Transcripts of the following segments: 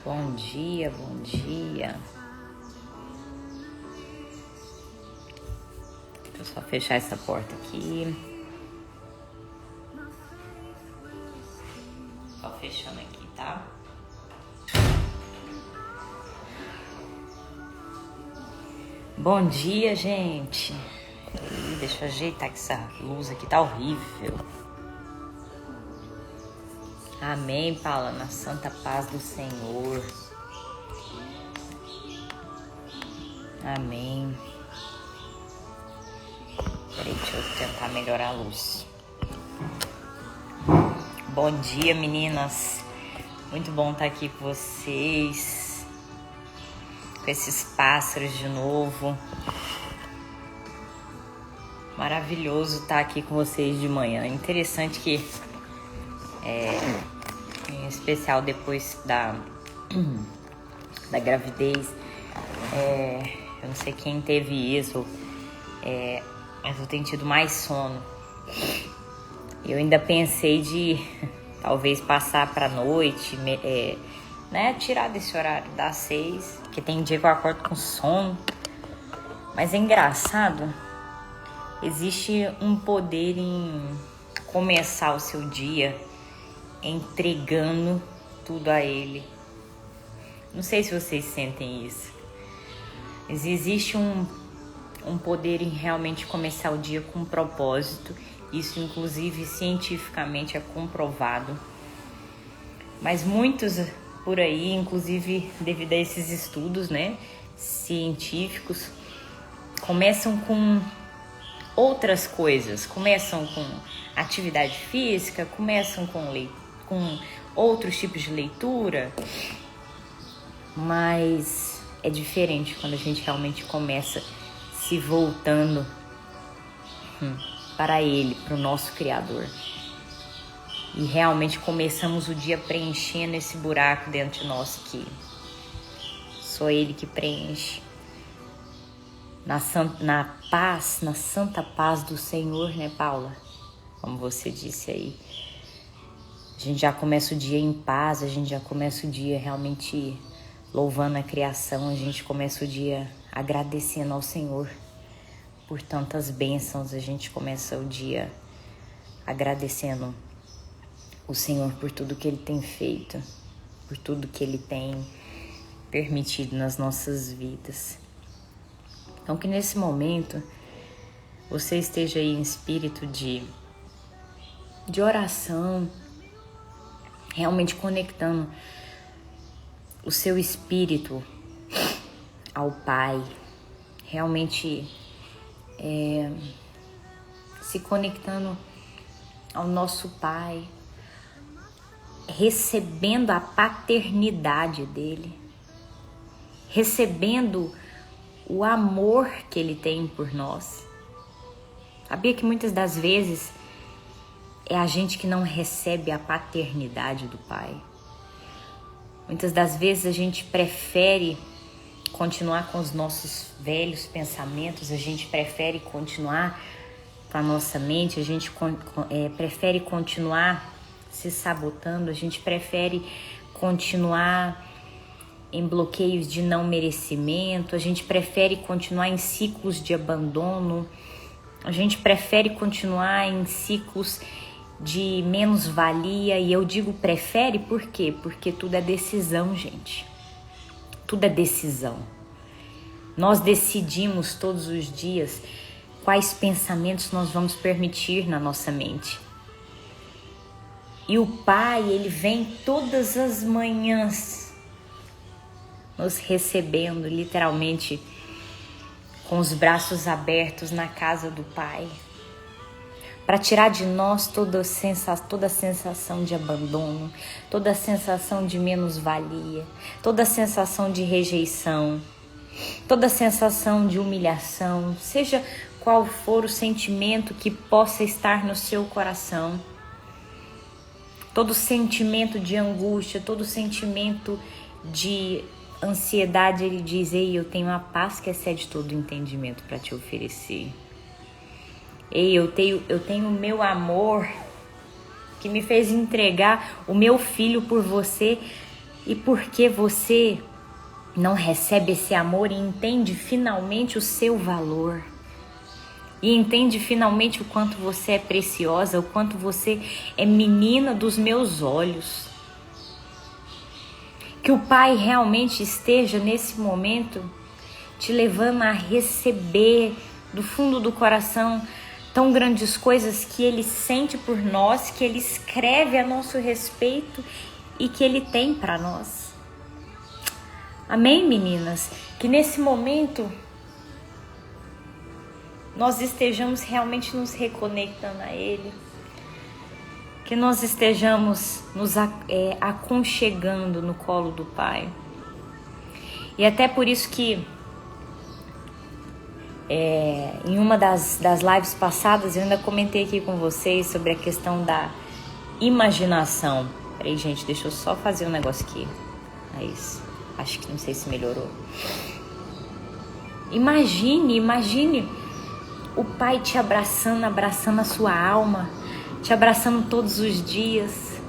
Bom dia, bom dia. Deixa eu só fechar essa porta aqui. Só fechando aqui, tá? Bom dia, gente. Deixa eu ajeitar que essa luz aqui tá horrível. Amém, Paula, na santa paz do Senhor. Amém. Peraí, deixa eu tentar melhorar a luz. Bom dia, meninas. Muito bom estar aqui com vocês. Com esses pássaros de novo. Maravilhoso estar aqui com vocês de manhã. Interessante que em especial depois da gravidez, eu não sei quem teve isso, mas eu tenho tido mais sono. Eu ainda pensei de talvez passar para noite, tirar desse horário das 6, que tem dia que eu acordo com sono. Mas é engraçado, existe um poder em começar o seu dia entregando tudo a Ele. Não sei se vocês sentem isso. Mas existe um poder em realmente começar o dia com um propósito. Isso, inclusive, cientificamente é comprovado. Mas muitos por aí, inclusive devido a esses estudos, científicos, começam com outras coisas. Começam com atividade física, começam com outros tipos de leitura, mas é diferente quando a gente realmente começa se voltando para Ele, para o nosso Criador. E realmente começamos o dia preenchendo esse buraco dentro de nós que só Ele que preenche. Na paz, na santa paz do Senhor, né, Paula? Como você disse aí. A gente já começa o dia em paz, a gente já começa o dia realmente louvando a criação, a gente começa o dia agradecendo ao Senhor por tantas bênçãos, a gente começa o dia agradecendo o Senhor por tudo que Ele tem feito, por tudo que Ele tem permitido nas nossas vidas. Então que nesse momento você esteja aí em espírito de oração, realmente conectando o seu espírito ao Pai, realmente se conectando ao nosso Pai, recebendo a paternidade dele, recebendo o amor que ele tem por nós. Sabia que muitas das vezes é a gente que não recebe a paternidade do Pai. Muitas das vezes a gente prefere continuar com os nossos velhos pensamentos, a gente prefere continuar com a nossa mente, a gente prefere continuar se sabotando, a gente prefere continuar em bloqueios de não merecimento, a gente prefere continuar em ciclos de abandono, a gente prefere continuar em ciclos de menos-valia. E eu digo prefere por quê? Porque tudo é decisão, gente. Tudo é decisão. Nós decidimos todos os dias quais pensamentos nós vamos permitir na nossa mente. E o Pai, Ele vem todas as manhãs nos recebendo, literalmente, com os braços abertos na casa do Pai, para tirar de nós toda a sensação de abandono, toda a sensação de menos-valia, toda a sensação de rejeição, toda a sensação de humilhação, seja qual for o sentimento que possa estar no seu coração, todo sentimento de angústia, todo sentimento de ansiedade. Ele diz: ei, eu tenho a paz que excede todo entendimento para te oferecer. Ei, eu tenho o meu amor que me fez entregar o meu filho por você E porque você não recebe esse amor e entende finalmente o seu valor. E entende finalmente o quanto você é preciosa, o quanto você é menina dos meus olhos. Que o Pai realmente esteja nesse momento te levando a receber do fundo do coração tão grandes coisas que Ele sente por nós, que Ele escreve a nosso respeito e que Ele tem para nós. Amém, meninas? Que nesse momento nós estejamos realmente nos reconectando a Ele. Que nós estejamos nos aconchegando no colo do Pai. E até por isso que em uma das lives passadas eu ainda comentei aqui com vocês sobre a questão da imaginação. Peraí, gente, deixa eu só fazer um negócio aqui. É isso. Acho que não sei se melhorou. Imagine o Pai te abraçando a sua alma, te abraçando todos os dias,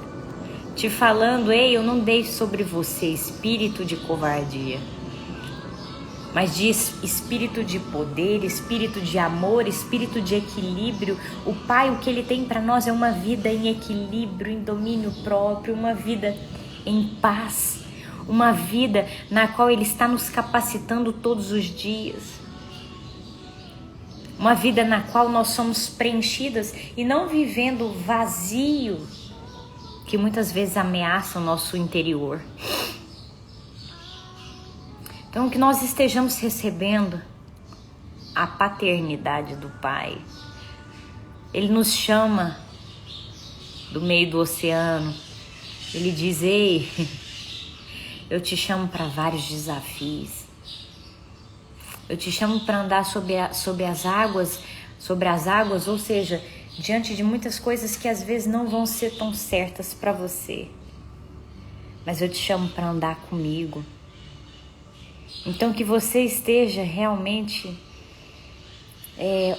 te falando: ei, eu não deixo sobre você espírito de covardia, mas de espírito de poder, espírito de amor, espírito de equilíbrio. O Pai, o que Ele tem para nós é uma vida em equilíbrio, em domínio próprio, uma vida em paz, uma vida na qual Ele está nos capacitando todos os dias. Uma vida na qual nós somos preenchidas e não vivendo o vazio que muitas vezes ameaça o nosso interior. Então, que nós estejamos recebendo a paternidade do Pai. Ele nos chama do meio do oceano. Ele diz: ei, eu te chamo para vários desafios. Eu te chamo para andar sobre as águas, ou seja, diante de muitas coisas que às vezes não vão ser tão certas para você. Mas eu te chamo para andar comigo. Então que você esteja realmente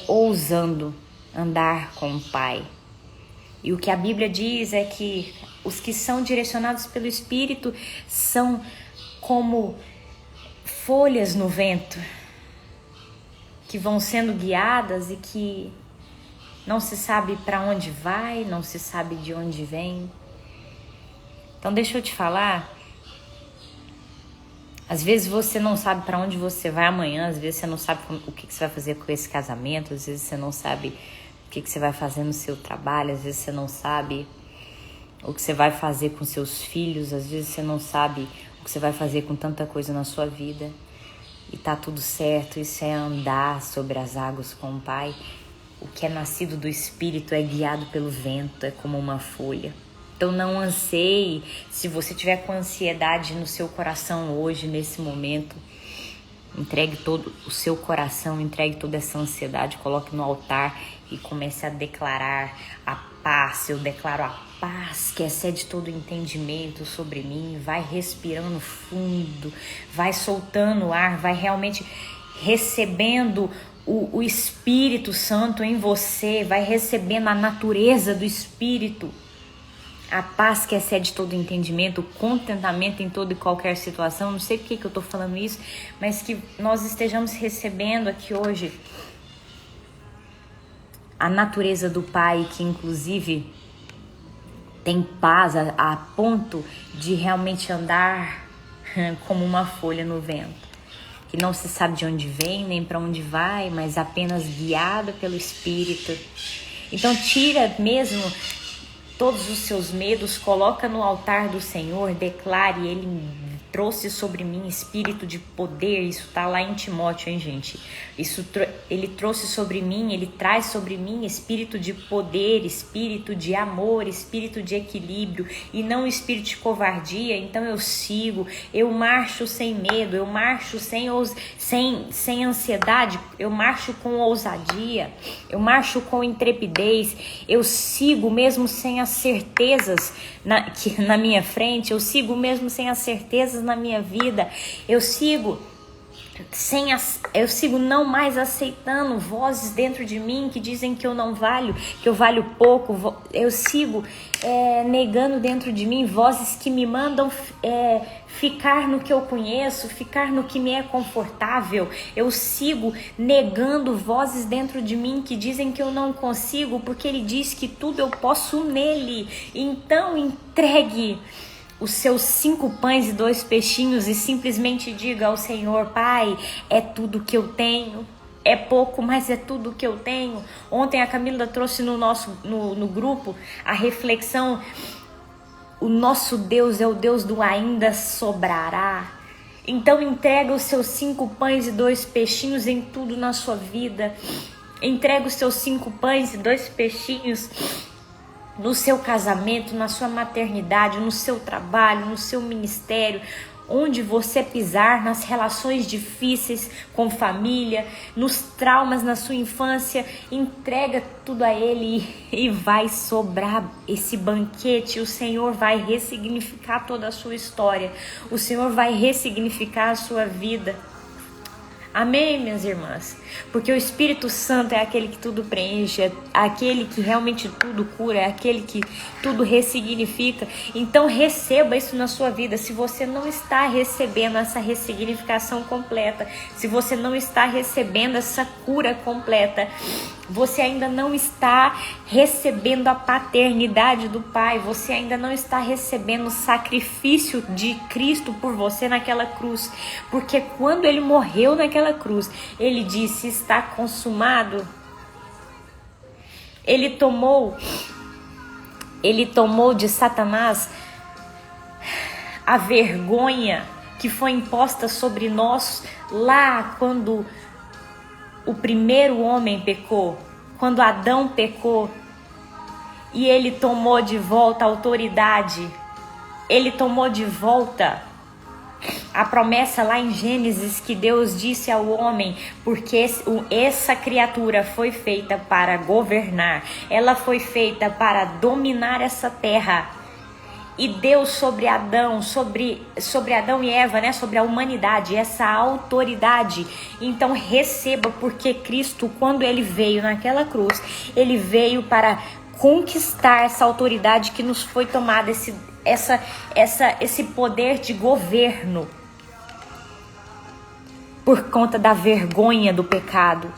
ousando andar com o Pai. E o que a Bíblia diz é que os que são direcionados pelo Espírito são como folhas no vento, que vão sendo guiadas e que não se sabe para onde vai, não se sabe de onde vem. Então deixa eu te falar, às vezes você não sabe para onde você vai amanhã, às vezes você não sabe o que você vai fazer com esse casamento, às vezes você não sabe o que você vai fazer no seu trabalho, às vezes você não sabe o que você vai fazer com seus filhos, às vezes você não sabe o que você vai fazer com tanta coisa na sua vida. E tá tudo certo, isso é andar sobre as águas com o Pai. O que é nascido do Espírito é guiado pelo vento, é como uma folha. Então não anseie. Se você tiver com ansiedade no seu coração hoje, nesse momento, entregue todo o seu coração, entregue toda essa ansiedade, coloque no altar e comece a declarar a paz. Eu declaro a paz que excede todo entendimento sobre mim. Vai respirando fundo, vai soltando o ar, vai realmente recebendo o Espírito Santo em você, vai recebendo a natureza do Espírito. A paz que excede todo entendimento, o contentamento em toda e qualquer situação. Não sei por que eu estou falando isso, mas que nós estejamos recebendo aqui hoje a natureza do Pai, que inclusive tem paz a ponto de realmente andar como uma folha no vento, que não se sabe de onde vem nem para onde vai, mas apenas guiado pelo Espírito. Então tira mesmo todos os seus medos, coloca no altar do Senhor, declare: Ele trouxe sobre mim espírito de poder. Isso tá lá em Timóteo, hein, gente? Ele trouxe sobre mim, Ele traz sobre mim espírito de poder, espírito de amor, espírito de equilíbrio e não espírito de covardia. Então eu sigo, eu marcho sem medo, eu marcho sem ansiedade, eu marcho com ousadia, eu marcho com intrepidez, eu sigo mesmo sem as certezas na minha frente, eu sigo mesmo sem as certezas na minha vida, eu sigo Eu sigo não mais aceitando vozes dentro de mim que dizem que eu não valho, que eu valho pouco. Eu sigo negando dentro de mim vozes que me mandam ficar no que eu conheço, ficar no que me é confortável. Eu sigo negando vozes dentro de mim que dizem que eu não consigo, porque ele diz que tudo eu posso nele. Então entregue os seus 5 pães e 2 peixinhos e simplesmente diga ao Senhor: Pai, é tudo que eu tenho. É pouco, mas é tudo que eu tenho. Ontem a Camila trouxe no grupo a reflexão: o nosso Deus é o Deus do ainda sobrará. Então entrega os seus 5 pães e 2 peixinhos em tudo na sua vida. Entrega os seus 5 pães e 2 peixinhos no seu casamento, na sua maternidade, no seu trabalho, no seu ministério, onde você pisar, nas relações difíceis com família, nos traumas na sua infância. Entrega tudo a Ele e vai sobrar esse banquete. O Senhor vai ressignificar toda a sua história. O Senhor vai ressignificar a sua vida. Amém, minhas irmãs? Porque o Espírito Santo é aquele que tudo preenche, é aquele que realmente tudo cura, é aquele que tudo ressignifica. Então receba isso na sua vida. Se você não está recebendo essa ressignificação completa, se você não está recebendo essa cura completa, você ainda não está recebendo a paternidade do Pai, você ainda não está recebendo o sacrifício de Cristo por você naquela cruz. Porque quando Ele morreu naquela cruz, Ele disse: está consumado. Ele tomou de Satanás a vergonha que foi imposta sobre nós lá quando o primeiro homem pecou, quando Adão pecou, e ele tomou de volta a autoridade. Ele tomou de volta a promessa lá em Gênesis que Deus disse ao homem, porque essa criatura foi feita para governar, ela foi feita para dominar essa terra. E Deus sobre Adão e Eva, né, sobre a humanidade, essa autoridade. Então receba, porque Cristo, quando Ele veio naquela cruz, Ele veio para conquistar essa autoridade que nos foi tomada, esse poder de governo, por conta da vergonha do pecado.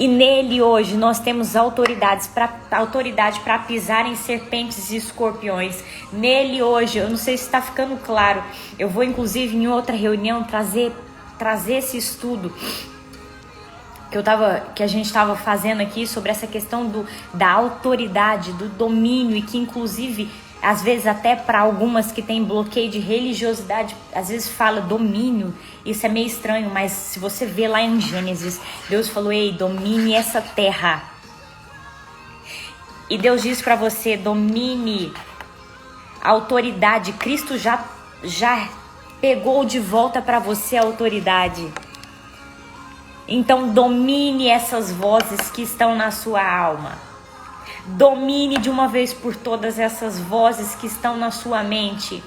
E nele hoje nós temos autoridade para pisar em serpentes e escorpiões. Nele hoje, eu não sei se está ficando claro, eu vou inclusive em outra reunião trazer esse estudo que a gente estava fazendo aqui sobre essa questão da autoridade, do domínio, e que inclusive às vezes até para algumas que têm bloqueio de religiosidade, às vezes fala domínio. Isso é meio estranho, mas se você vê lá em Gênesis, Deus falou: ei, domine essa terra. E Deus diz para você: domine a autoridade. Cristo já pegou de volta para você a autoridade. Então domine essas vozes que estão na sua alma. Domine de uma vez por todas essas vozes que estão na sua mente,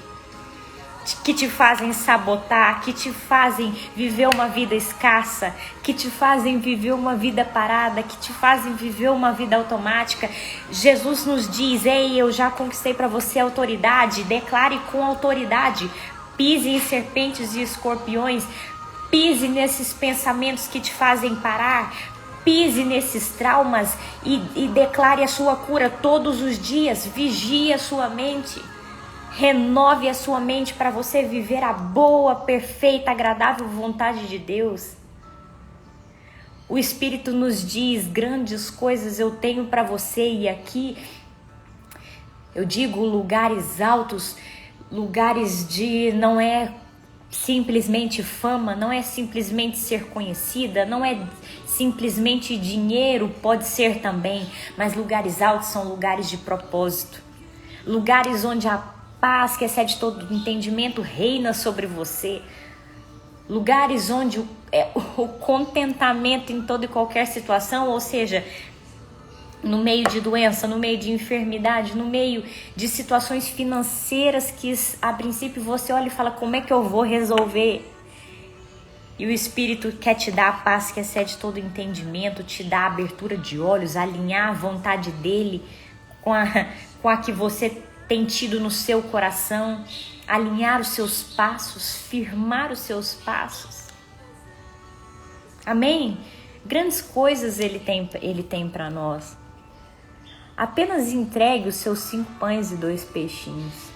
que te fazem sabotar, que te fazem viver uma vida escassa, que te fazem viver uma vida parada, que te fazem viver uma vida automática. Jesus nos diz: ei, eu já conquistei para você a autoridade. Declare com autoridade. Pise em serpentes e escorpiões. Pise nesses pensamentos que te fazem parar. Pise nesses traumas e declare a sua cura todos os dias. Vigie a sua mente. Renove a sua mente para você viver a boa, perfeita, agradável vontade de Deus. O Espírito nos diz: grandes coisas eu tenho para você. E aqui eu digo lugares altos, lugares de não é simplesmente fama, não é simplesmente ser conhecida, não é simplesmente dinheiro, pode ser também, mas lugares altos são lugares de propósito, lugares onde a paz que excede todo entendimento reina sobre você, lugares onde o contentamento em toda e qualquer situação, ou seja, no meio de doença, no meio de enfermidade, no meio de situações financeiras que a princípio você olha e fala: como é que eu vou resolver? E o Espírito quer te dar a paz que excede todo entendimento, te dar a abertura de olhos, alinhar a vontade dele com a que você tem tido no seu coração, alinhar os seus passos, firmar os seus passos. Amém? Grandes coisas ele tem para nós. Apenas entregue os seus 5 pães e 2 peixinhos.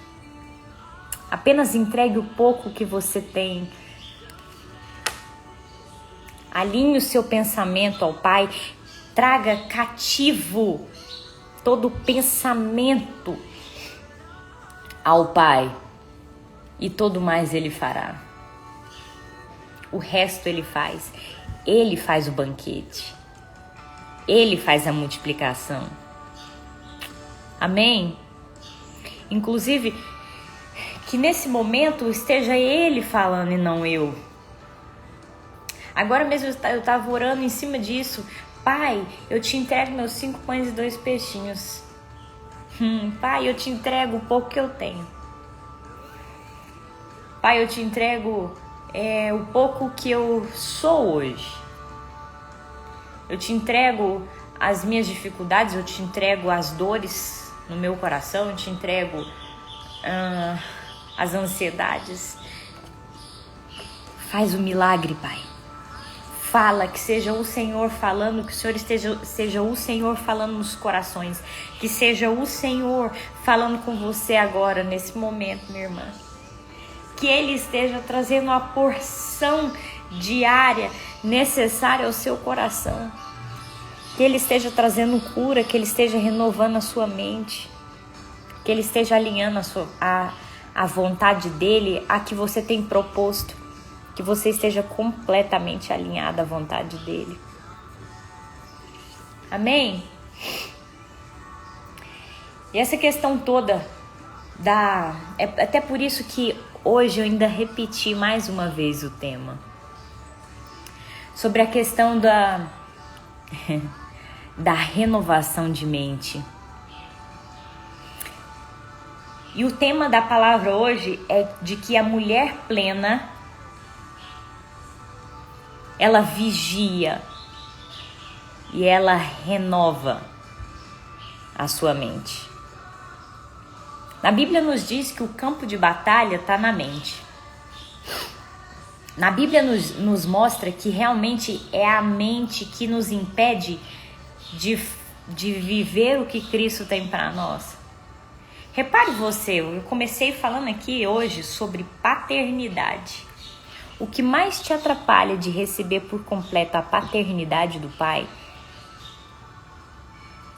Apenas entregue o pouco que você tem. Alinhe o seu pensamento ao Pai. Traga cativo todo pensamento ao Pai. E todo mais Ele fará. O resto Ele faz. Ele faz o banquete. Ele faz a multiplicação. Amém? Inclusive, que nesse momento esteja Ele falando e não eu. Agora mesmo eu estava orando em cima disso. Pai, eu te entrego meus 5 pães e 2 peixinhos. Pai, eu te entrego o pouco que eu tenho. Pai, eu te entrego o pouco que eu sou hoje. Eu te entrego as minhas dificuldades, eu te entrego as dores no meu coração, eu te entrego as ansiedades. Faz o milagre, Pai. Fala, que seja o Senhor falando, que o Senhor seja o Senhor falando nos corações, que seja o Senhor falando com você agora, nesse momento, minha irmã. Que Ele esteja trazendo a porção diária necessária ao seu coração. Que Ele esteja trazendo cura, que Ele esteja renovando a sua mente, que Ele esteja alinhando a vontade dEle a que você tem proposto. Que você esteja completamente alinhado à vontade dEle. Amém? E essa questão toda é até por isso que hoje eu ainda repeti mais uma vez o tema. Sobre a questão da renovação de mente. E o tema da palavra hoje é de que a mulher plena, ela vigia e ela renova a sua mente. Na Bíblia nos diz que o campo de batalha está na mente. Na Bíblia nos mostra que realmente é a mente que nos impede de viver o que Cristo tem para nós. Repare você, eu comecei falando aqui hoje sobre paternidade. O que mais te atrapalha de receber por completo a paternidade do Pai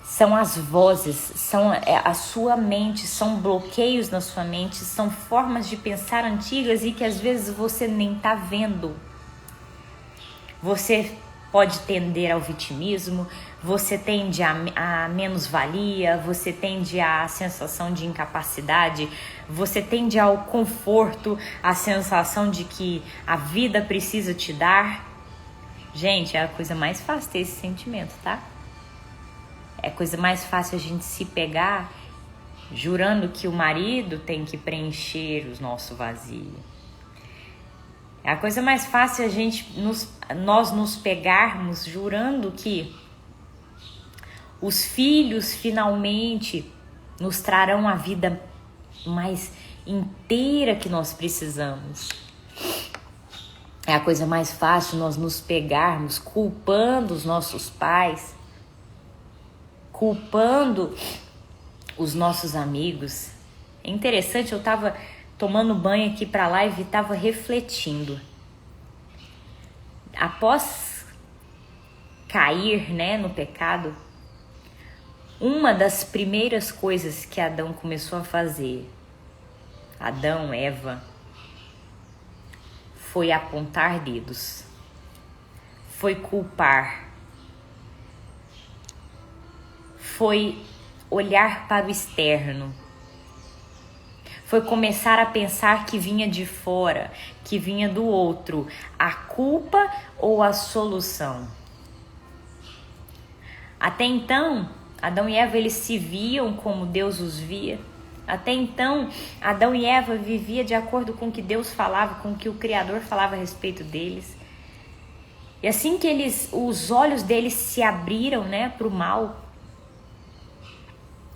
são as vozes, são a sua mente, são bloqueios na sua mente, são formas de pensar antigas e que às vezes você nem está vendo. Você pode tender ao vitimismo, você tende a menos-valia, você tende à sensação de incapacidade, você tende ao conforto, à sensação de que a vida precisa te dar. Gente, é a coisa mais fácil ter esse sentimento, tá? É a coisa mais fácil a gente se pegar jurando que o marido tem que preencher o nosso vazio. É a coisa mais fácil nós nos pegarmos jurando que os filhos finalmente nos trarão a vida mais inteira que nós precisamos. É a coisa mais fácil nós nos pegarmos culpando os nossos pais, culpando os nossos amigos. É interessante, eu estava tomando banho aqui para a live e estava refletindo. Após cair, no pecado, uma das primeiras coisas que Adão começou a fazer, Adão, Eva, foi apontar dedos, foi culpar, foi olhar para o externo, foi começar a pensar que vinha de fora, que vinha do outro, a culpa ou a solução. Até então, Adão e Eva, eles se viam como Deus os via. Até então, Adão e Eva viviam de acordo com o que Deus falava, com o que o Criador falava a respeito deles. E assim que os olhos deles se abriram, né, para o mal,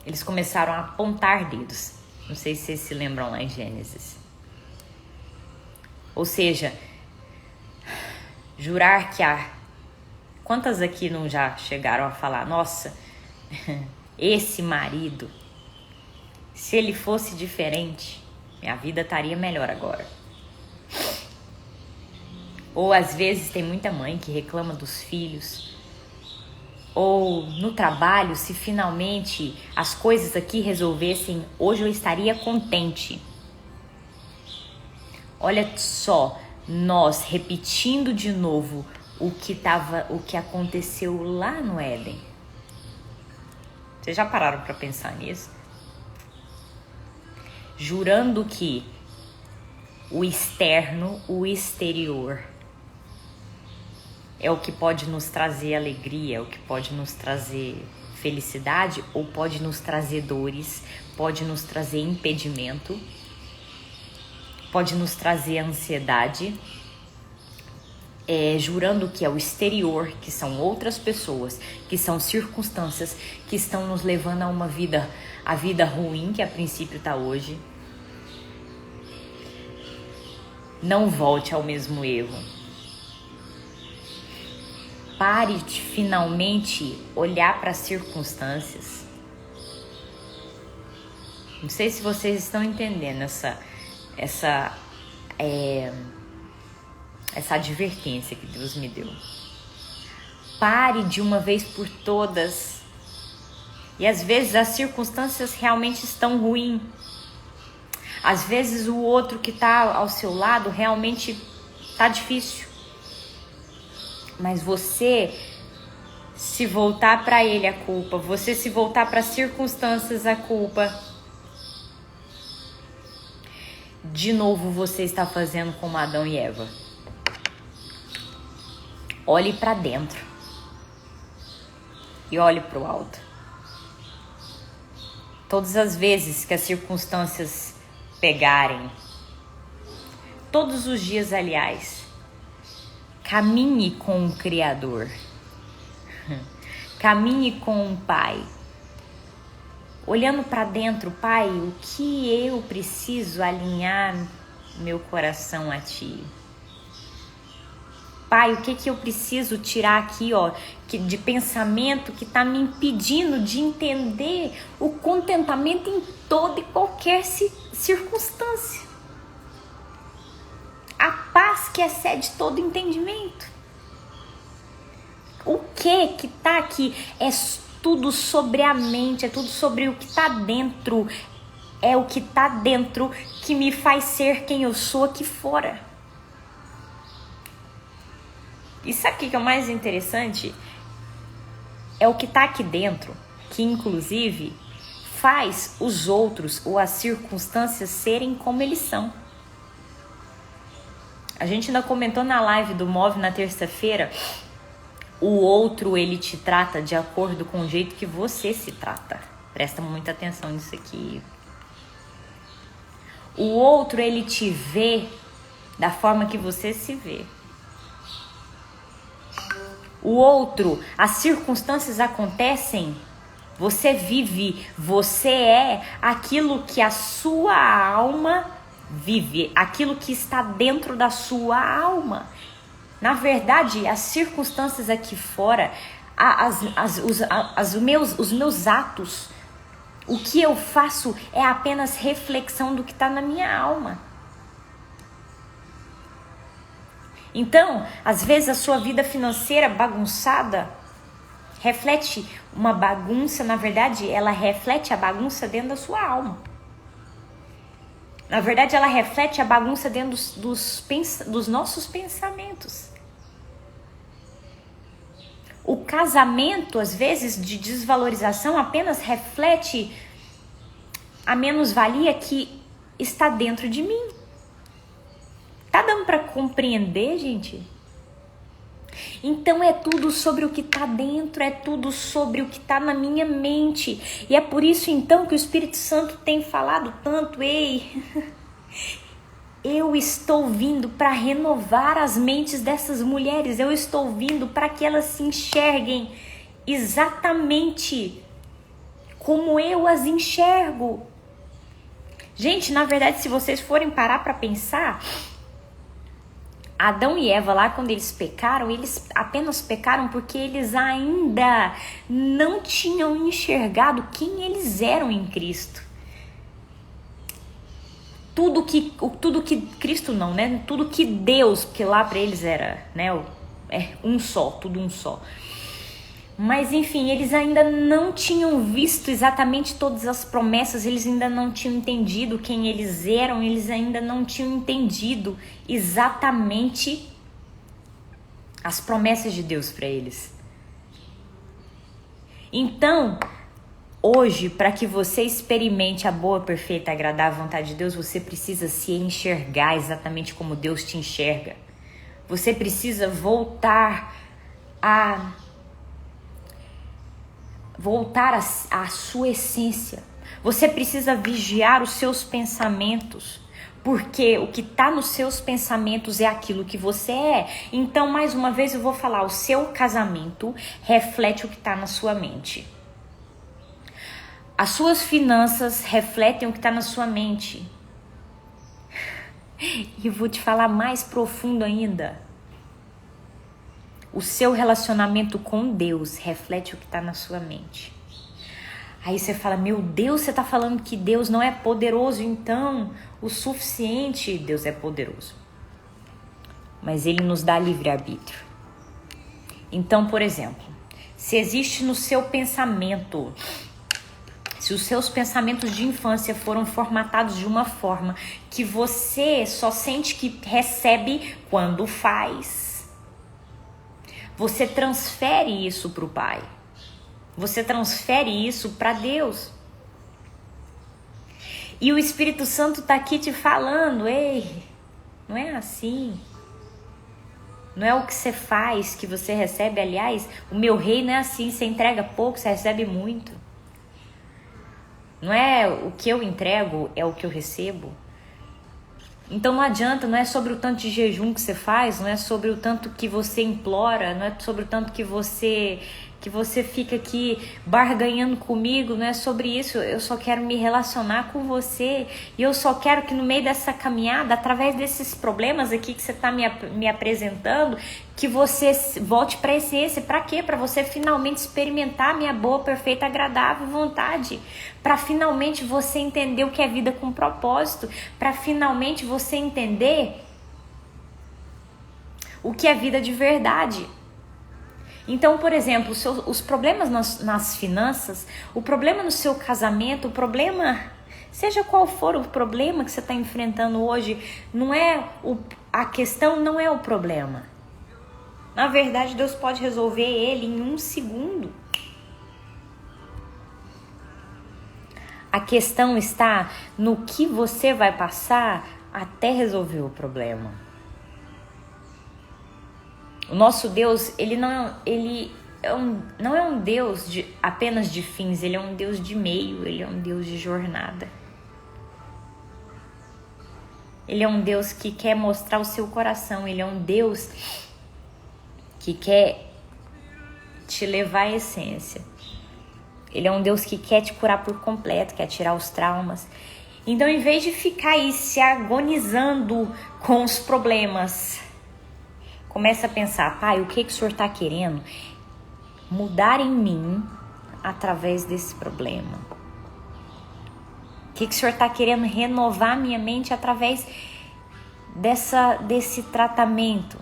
eles começaram a apontar dedos. Não sei se vocês se lembram lá em Gênesis. Ou seja, jurar que quantas aqui não já chegaram a falar, nossa, esse marido, se ele fosse diferente, minha vida estaria melhor agora. Ou às vezes tem muita mãe que reclama dos filhos. Ou no trabalho, se finalmente as coisas aqui resolvessem, hoje eu estaria contente. Olha só, nós repetindo de novo o que aconteceu lá no Éden. Vocês já pararam para pensar nisso? Jurando que o externo, o exterior, é o que pode nos trazer alegria, é o que pode nos trazer felicidade, ou pode nos trazer dores, pode nos trazer impedimento, pode nos trazer ansiedade, jurando que é o exterior, que são outras pessoas, que são circunstâncias que estão nos levando a vida ruim que a princípio está hoje. Não volte ao mesmo erro. Pare de finalmente olhar para as circunstâncias. Não sei se vocês estão entendendo essa advertência que Deus me deu. Pare de uma vez por todas. E às vezes as circunstâncias realmente estão ruins. Às vezes o outro que está ao seu lado realmente está difícil. Mas você se voltar para ele a culpa, você se voltar para as circunstâncias a culpa, de novo você está fazendo como Adão e Eva. Olhe para dentro e olhe para o alto. Todas as vezes que as circunstâncias pegarem, todos os dias, aliás, caminhe com o Criador, caminhe com o Pai, olhando para dentro. Pai, o que eu preciso alinhar meu coração a Ti? Pai, o que eu preciso tirar aqui, de pensamento que está me impedindo de entender o contentamento em toda e qualquer circunstância? A paz que excede todo entendimento. O que está aqui é tudo sobre a mente, é tudo sobre o que está dentro. É o que está dentro que me faz ser quem eu sou aqui fora. E sabe o que é o mais interessante? É o que está aqui dentro, que inclusive faz os outros ou as circunstâncias serem como eles são. A gente ainda comentou na live do Move na terça-feira, o outro ele te trata de acordo com o jeito que você se trata. Presta muita atenção nisso aqui. O outro ele te vê da forma que você se vê. O outro, as circunstâncias acontecem, você vive, você é aquilo que a sua alma vive, aquilo que está dentro da sua alma. Na verdade, as circunstâncias aqui fora, os meus atos, o que eu faço é apenas reflexão do que está na minha alma. Então, às vezes a sua vida financeira bagunçada reflete uma bagunça, na verdade, ela reflete a bagunça dentro da sua alma. Na verdade, ela reflete a bagunça dentro dos nossos pensamentos. O casamento, às vezes, de desvalorização apenas reflete a menos-valia que está dentro de mim. Tá dando para compreender, gente? Então é tudo sobre o que tá dentro, é tudo sobre o que tá na minha mente. E é por isso então que o Espírito Santo tem falado tanto, ei, Eu estou vindo para renovar as mentes dessas mulheres. Eu estou vindo para que elas se enxerguem exatamente como eu as enxergo. Gente, na verdade, se vocês forem parar para pensar, Adão e Eva lá, quando eles pecaram, eles apenas pecaram porque eles ainda não tinham enxergado quem eles eram em Cristo. Tudo que Cristo não, né? Tudo que Deus, porque lá para eles era, né? Um só, tudo um só. Mas enfim, eles ainda não tinham visto exatamente todas as promessas, eles ainda não tinham entendido quem eles eram, eles ainda não tinham entendido exatamente as promessas de Deus para eles. Então, hoje, para que você experimente a boa, perfeita e agradável vontade de Deus, você precisa se enxergar exatamente como Deus te enxerga. Você precisa voltar à sua essência. Você precisa vigiar os seus pensamentos, porque o que está nos seus pensamentos é aquilo que você é. Então, mais uma vez eu vou falar, o seu casamento reflete o que está na sua mente. As suas finanças refletem o que está na sua mente. E vou te falar mais profundo ainda. O seu relacionamento com Deus reflete o que está na sua mente. Aí você fala, meu Deus, você está falando que Deus não é poderoso, então o suficiente. Deus é poderoso. Mas Ele nos dá livre-arbítrio. Então, por exemplo, se existe no seu pensamento, se os seus pensamentos de infância foram formatados de uma forma que você só sente que recebe quando faz, você transfere isso para o Pai. Você transfere isso para Deus. E o Espírito Santo está aqui te falando, ei, não é assim. Não é o que você faz que você recebe. Aliás, o meu reino é assim, você entrega pouco, você recebe muito. Não é o que eu entrego, é o que eu recebo. Então não adianta, não é sobre o tanto de jejum que você faz, não é sobre o tanto que você implora, não é sobre o tanto que você fica aqui barganhando comigo, não é sobre isso. Eu só quero me relacionar com você e eu só quero que no meio dessa caminhada, através desses problemas aqui que você está me apresentando, que você volte para a essência. Para quê? Para você finalmente experimentar a minha boa, perfeita, agradável vontade. Para finalmente você entender o que é vida com propósito. Para finalmente você entender o que é vida de verdade. Então, por exemplo, os problemas nas finanças, o problema no seu casamento, o problema, seja qual for o problema que você está enfrentando hoje, a questão não é o problema. Na verdade, Deus pode resolver ele em 1 segundo. A questão está no que você vai passar até resolver o problema. O nosso Deus, ele não é um Deus apenas de fins, ele é um Deus de meio, ele é um Deus de jornada. Ele é um Deus que quer mostrar o seu coração, ele é um Deus que quer te levar à essência. Ele é um Deus que quer te curar por completo, quer tirar os traumas. Então, em vez de ficar aí se agonizando com os problemas, começa a pensar, pai, o que o Senhor está querendo mudar em mim através desse problema? O que o Senhor está querendo renovar minha mente através desse tratamento?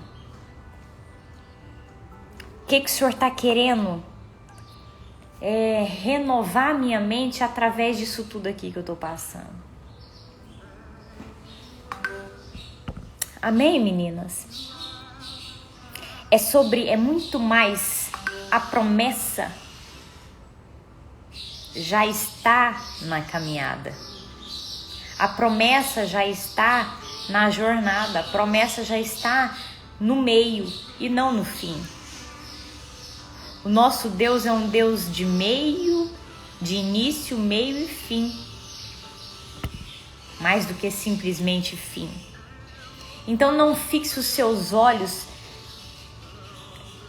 O que o Senhor está querendo renovar minha mente através disso tudo aqui que eu estou passando? Amém, meninas? É muito mais a promessa já está na caminhada. A promessa já está na jornada. A promessa já está no meio e não no fim. O nosso Deus é um Deus de meio, de início, meio e fim. Mais do que simplesmente fim. Então não fixe os seus olhos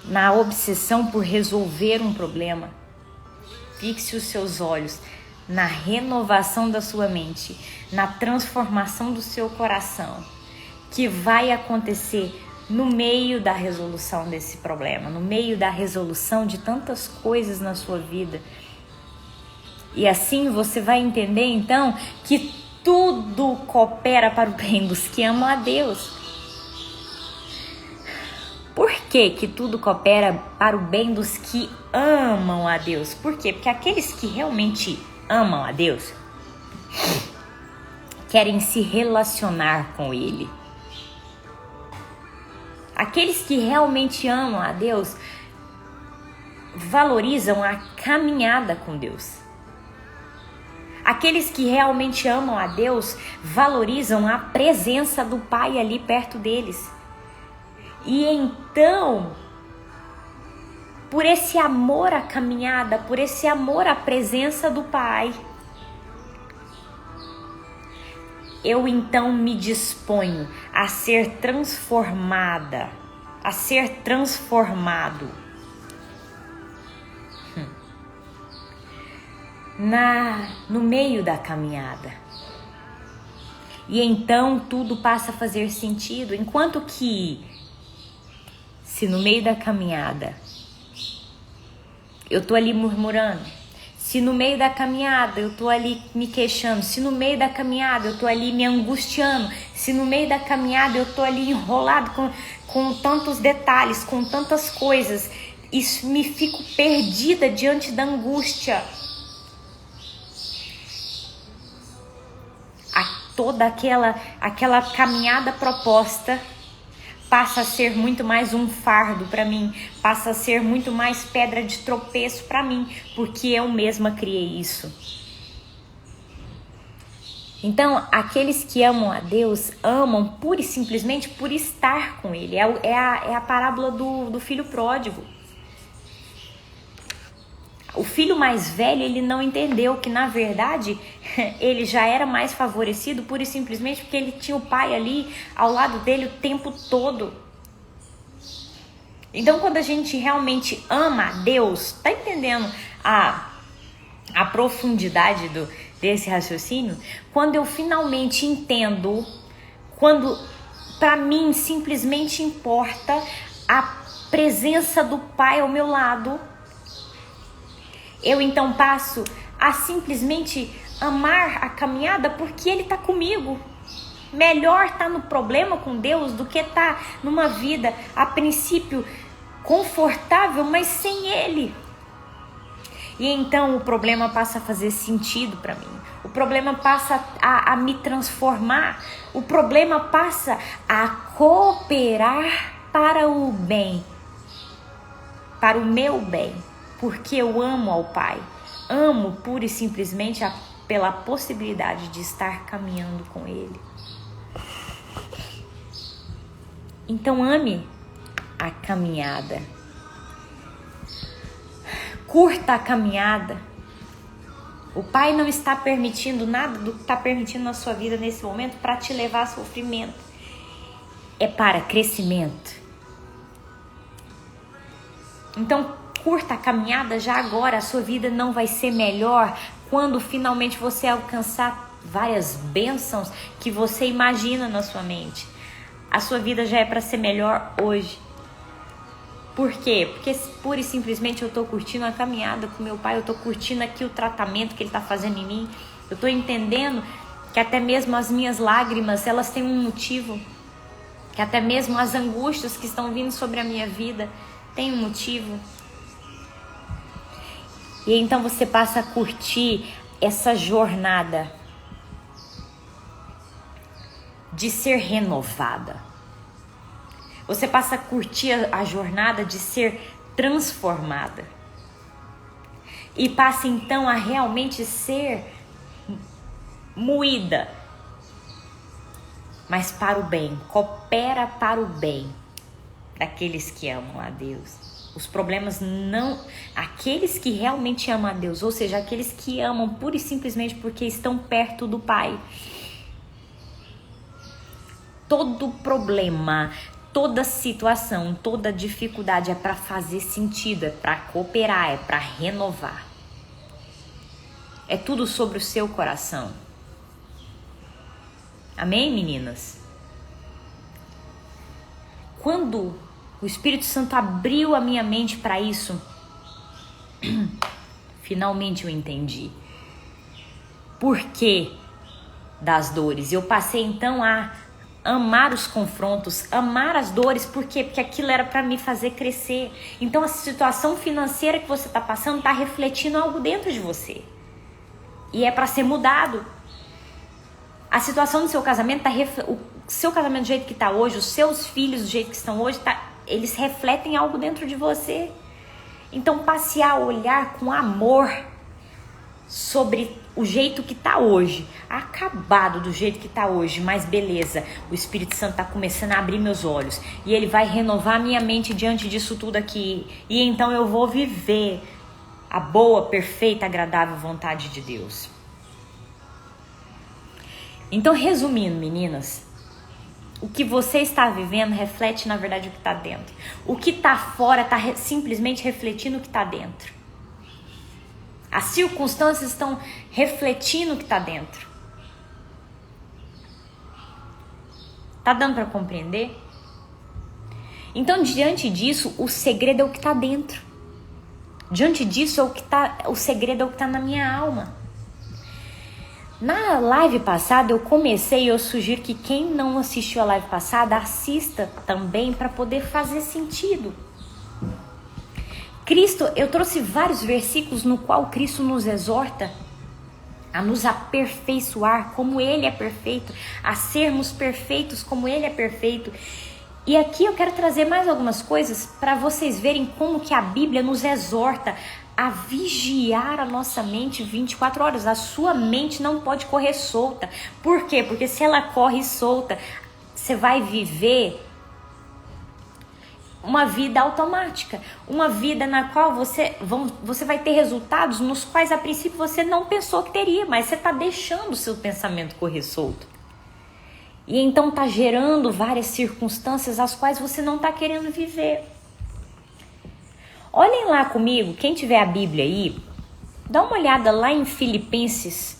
na obsessão por resolver um problema. Fixe os seus olhos na renovação da sua mente, na transformação do seu coração, que vai acontecer no meio da resolução desse problema, no meio da resolução de tantas coisas na sua vida. E assim você vai entender então que tudo coopera para o bem dos que amam a Deus. Por que tudo coopera para o bem dos que amam a Deus? Por quê? Porque aqueles que realmente amam a Deus querem se relacionar com Ele. Aqueles que realmente amam a Deus valorizam a caminhada com Deus. Aqueles que realmente amam a Deus valorizam a presença do Pai ali perto deles. E então, por esse amor à caminhada, por esse amor à presença do Pai, eu então me disponho a ser transformada, a ser transformado no meio da caminhada. E então tudo passa a fazer sentido, enquanto que se no meio da caminhada eu tô ali murmurando, se no meio da caminhada eu tô ali me queixando, se no meio da caminhada eu tô ali me angustiando, se no meio da caminhada eu tô ali enrolado com tantos detalhes, com tantas coisas, isso me fico perdida diante da angústia. Toda aquela caminhada proposta passa a ser muito mais um fardo para mim, passa a ser muito mais pedra de tropeço para mim, porque eu mesma criei isso. Então, aqueles que amam a Deus, amam pura e simplesmente por estar com Ele. É a parábola do filho pródigo. O filho mais velho, ele não entendeu que, na verdade, ele já era mais favorecido pura e simplesmente porque ele tinha o pai ali ao lado dele o tempo todo. Então, quando a gente realmente ama a Deus, tá entendendo a profundidade desse raciocínio? Quando eu finalmente entendo, quando para mim simplesmente importa a presença do Pai ao meu lado, eu então passo a simplesmente amar a caminhada porque Ele está comigo. Melhor estar no problema com Deus do que estar numa vida, a princípio, confortável, mas sem Ele. E então o problema passa a fazer sentido para mim. O problema passa a me transformar. O problema passa a cooperar para o bem, para o meu bem. Porque eu amo ao Pai, amo pura e simplesmente pela possibilidade de estar caminhando com Ele. Então ame a caminhada, curta a caminhada. O Pai não está permitindo nada do que está permitindo na sua vida nesse momento para te levar a sofrimento, é para crescimento. Então curta a caminhada já agora. A sua vida não vai ser melhor quando finalmente você alcançar várias bênçãos que você imagina na sua mente. A sua vida já é para ser melhor hoje. Por quê? Porque pura e simplesmente eu estou curtindo a caminhada com meu Pai, eu estou curtindo aqui o tratamento que Ele está fazendo em mim. Eu estou entendendo que até mesmo as minhas lágrimas, elas têm um motivo. Que até mesmo as angústias que estão vindo sobre a minha vida têm um motivo. E então você passa a curtir essa jornada de ser renovada. Você passa a curtir a jornada de ser transformada. E passa então a realmente ser moída. Mas para o bem, coopera para o bem daqueles que amam a Deus. Os problemas não... Aqueles que realmente amam a Deus, ou seja, aqueles que amam pura e simplesmente porque estão perto do Pai. todo problema, toda situação, toda dificuldade é para fazer sentido, é para cooperar, é para renovar. É tudo sobre o seu coração. Amém, meninas? Quando o Espírito Santo abriu a minha mente para isso, finalmente eu entendi por que das dores. Eu passei então a amar os confrontos, amar as dores. Por quê? Porque aquilo era para me fazer crescer. Então a situação financeira que você está passando está refletindo algo dentro de você. E é para ser mudado. A situação do seu casamento, o seu casamento do jeito que está hoje, os seus filhos do jeito que estão hoje, eles refletem algo dentro de você. Então passe a olhar com amor sobre o jeito que tá hoje, acabado do jeito que tá hoje, mas beleza, o Espírito Santo tá começando a abrir meus olhos e ele vai renovar minha mente diante disso tudo aqui, e então eu vou viver a boa, perfeita, agradável vontade de Deus. Então, resumindo, meninas, o que você está vivendo reflete na verdade o que tá dentro. O que tá fora tá simplesmente refletindo o que tá dentro. As circunstâncias estão refletindo o que está dentro. Tá dando para compreender? Então, diante disso, o segredo é o que está dentro. Diante disso, o segredo é o que está na minha alma. Na live passada, eu sugiro que quem não assistiu a live passada, assista também para poder fazer sentido. Eu trouxe vários versículos no qual Cristo nos exorta a nos aperfeiçoar como Ele é perfeito, a sermos perfeitos como Ele é perfeito. E aqui eu quero trazer mais algumas coisas para vocês verem como que a Bíblia nos exorta a vigiar a nossa mente 24 horas. A sua mente não pode correr solta. Por quê? Porque se ela corre solta, você vai viver uma vida automática, uma vida na qual você vai ter resultados nos quais a princípio você não pensou que teria, mas você está deixando o seu pensamento correr solto. E então está gerando várias circunstâncias as quais você não está querendo viver. Olhem lá comigo, quem tiver a Bíblia aí, dá uma olhada lá em Filipenses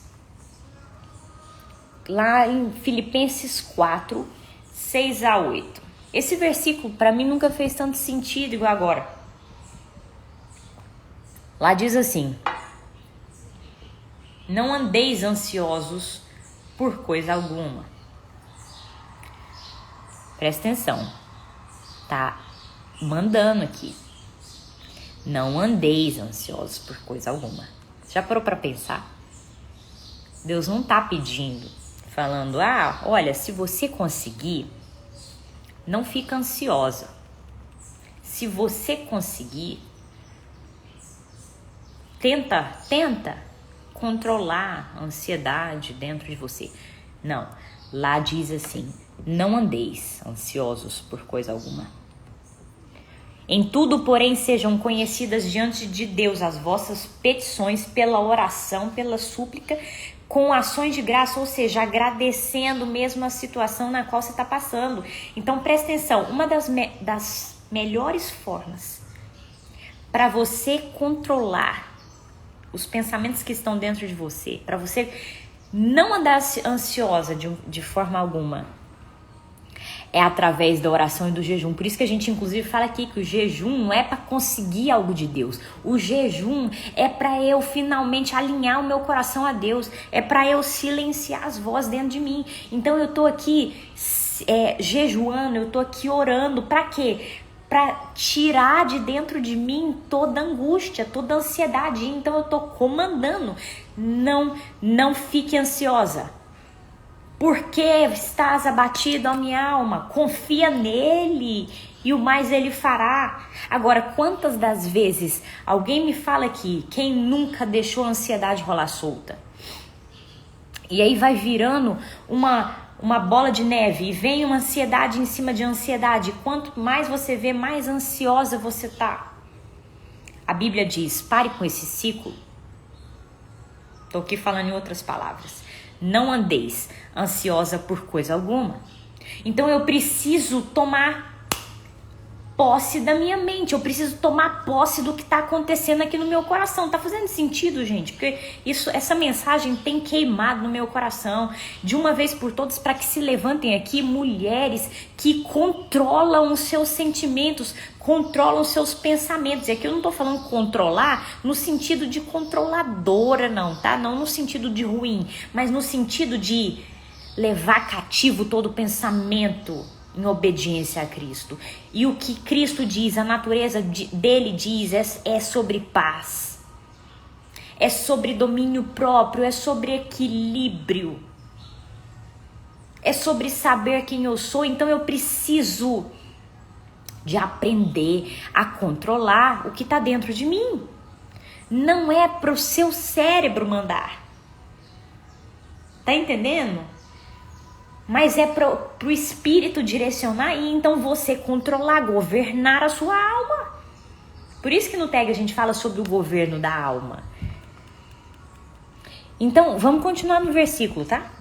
4, 6 a 8. Esse versículo para mim nunca fez tanto sentido igual agora. Lá diz assim: não andeis ansiosos por coisa alguma. Presta atenção. Tá mandando aqui. Não andeis ansiosos por coisa alguma. Já parou para pensar? Deus não tá pedindo, falando, olha, se você conseguir, não fica ansiosa. Se você conseguir, tenta controlar a ansiedade dentro de você. Não, lá diz assim: não andeis ansiosos por coisa alguma. Em tudo, porém, sejam conhecidas diante de Deus as vossas petições pela oração, pela súplica, com ações de graça, ou seja, agradecendo mesmo a situação na qual você está passando. Então, presta atenção, uma das melhores formas para você controlar os pensamentos que estão dentro de você, para você não andar ansiosa de forma alguma, é através da oração e do jejum. Por isso que a gente inclusive fala aqui que o jejum não é para conseguir algo de Deus. O jejum é para eu finalmente alinhar o meu coração a Deus. É para eu silenciar as vozes dentro de mim. Então eu tô aqui jejuando, eu tô aqui orando. Para quê? Para tirar de dentro de mim toda angústia, toda ansiedade. Então eu tô comandando. Não fique ansiosa. Por que estás abatido, ó minha alma? Confia nele e o mais ele fará. Agora, quantas das vezes alguém me fala aqui, quem nunca deixou a ansiedade rolar solta? E aí vai virando uma bola de neve e vem uma ansiedade em cima de ansiedade. Quanto mais você vê, mais ansiosa você tá. A Bíblia diz, pare com esse ciclo. Estou aqui falando em outras palavras. Não andeis ansiosa por coisa alguma. Então eu preciso tomar posse da minha mente, eu preciso tomar posse do que está acontecendo aqui no meu coração. Tá fazendo sentido, gente? Porque essa mensagem tem queimado no meu coração de uma vez por todas, para que se levantem aqui mulheres que controlam os seus sentimentos, controlam os seus pensamentos. E aqui eu não tô falando controlar no sentido de controladora, não, tá? Não no sentido de ruim, mas no sentido de levar cativo todo pensamento em obediência a Cristo. E o que Cristo diz, a natureza dele diz, é sobre paz, é sobre domínio próprio, é sobre equilíbrio, é sobre saber quem eu sou. Então eu preciso de aprender a controlar o que está dentro de mim. Não é para o seu cérebro mandar, tá entendendo? Mas é para o espírito direcionar e então você controlar, governar a sua alma. Por isso que no TAG a gente fala sobre o governo da alma. Então, vamos continuar no versículo, tá?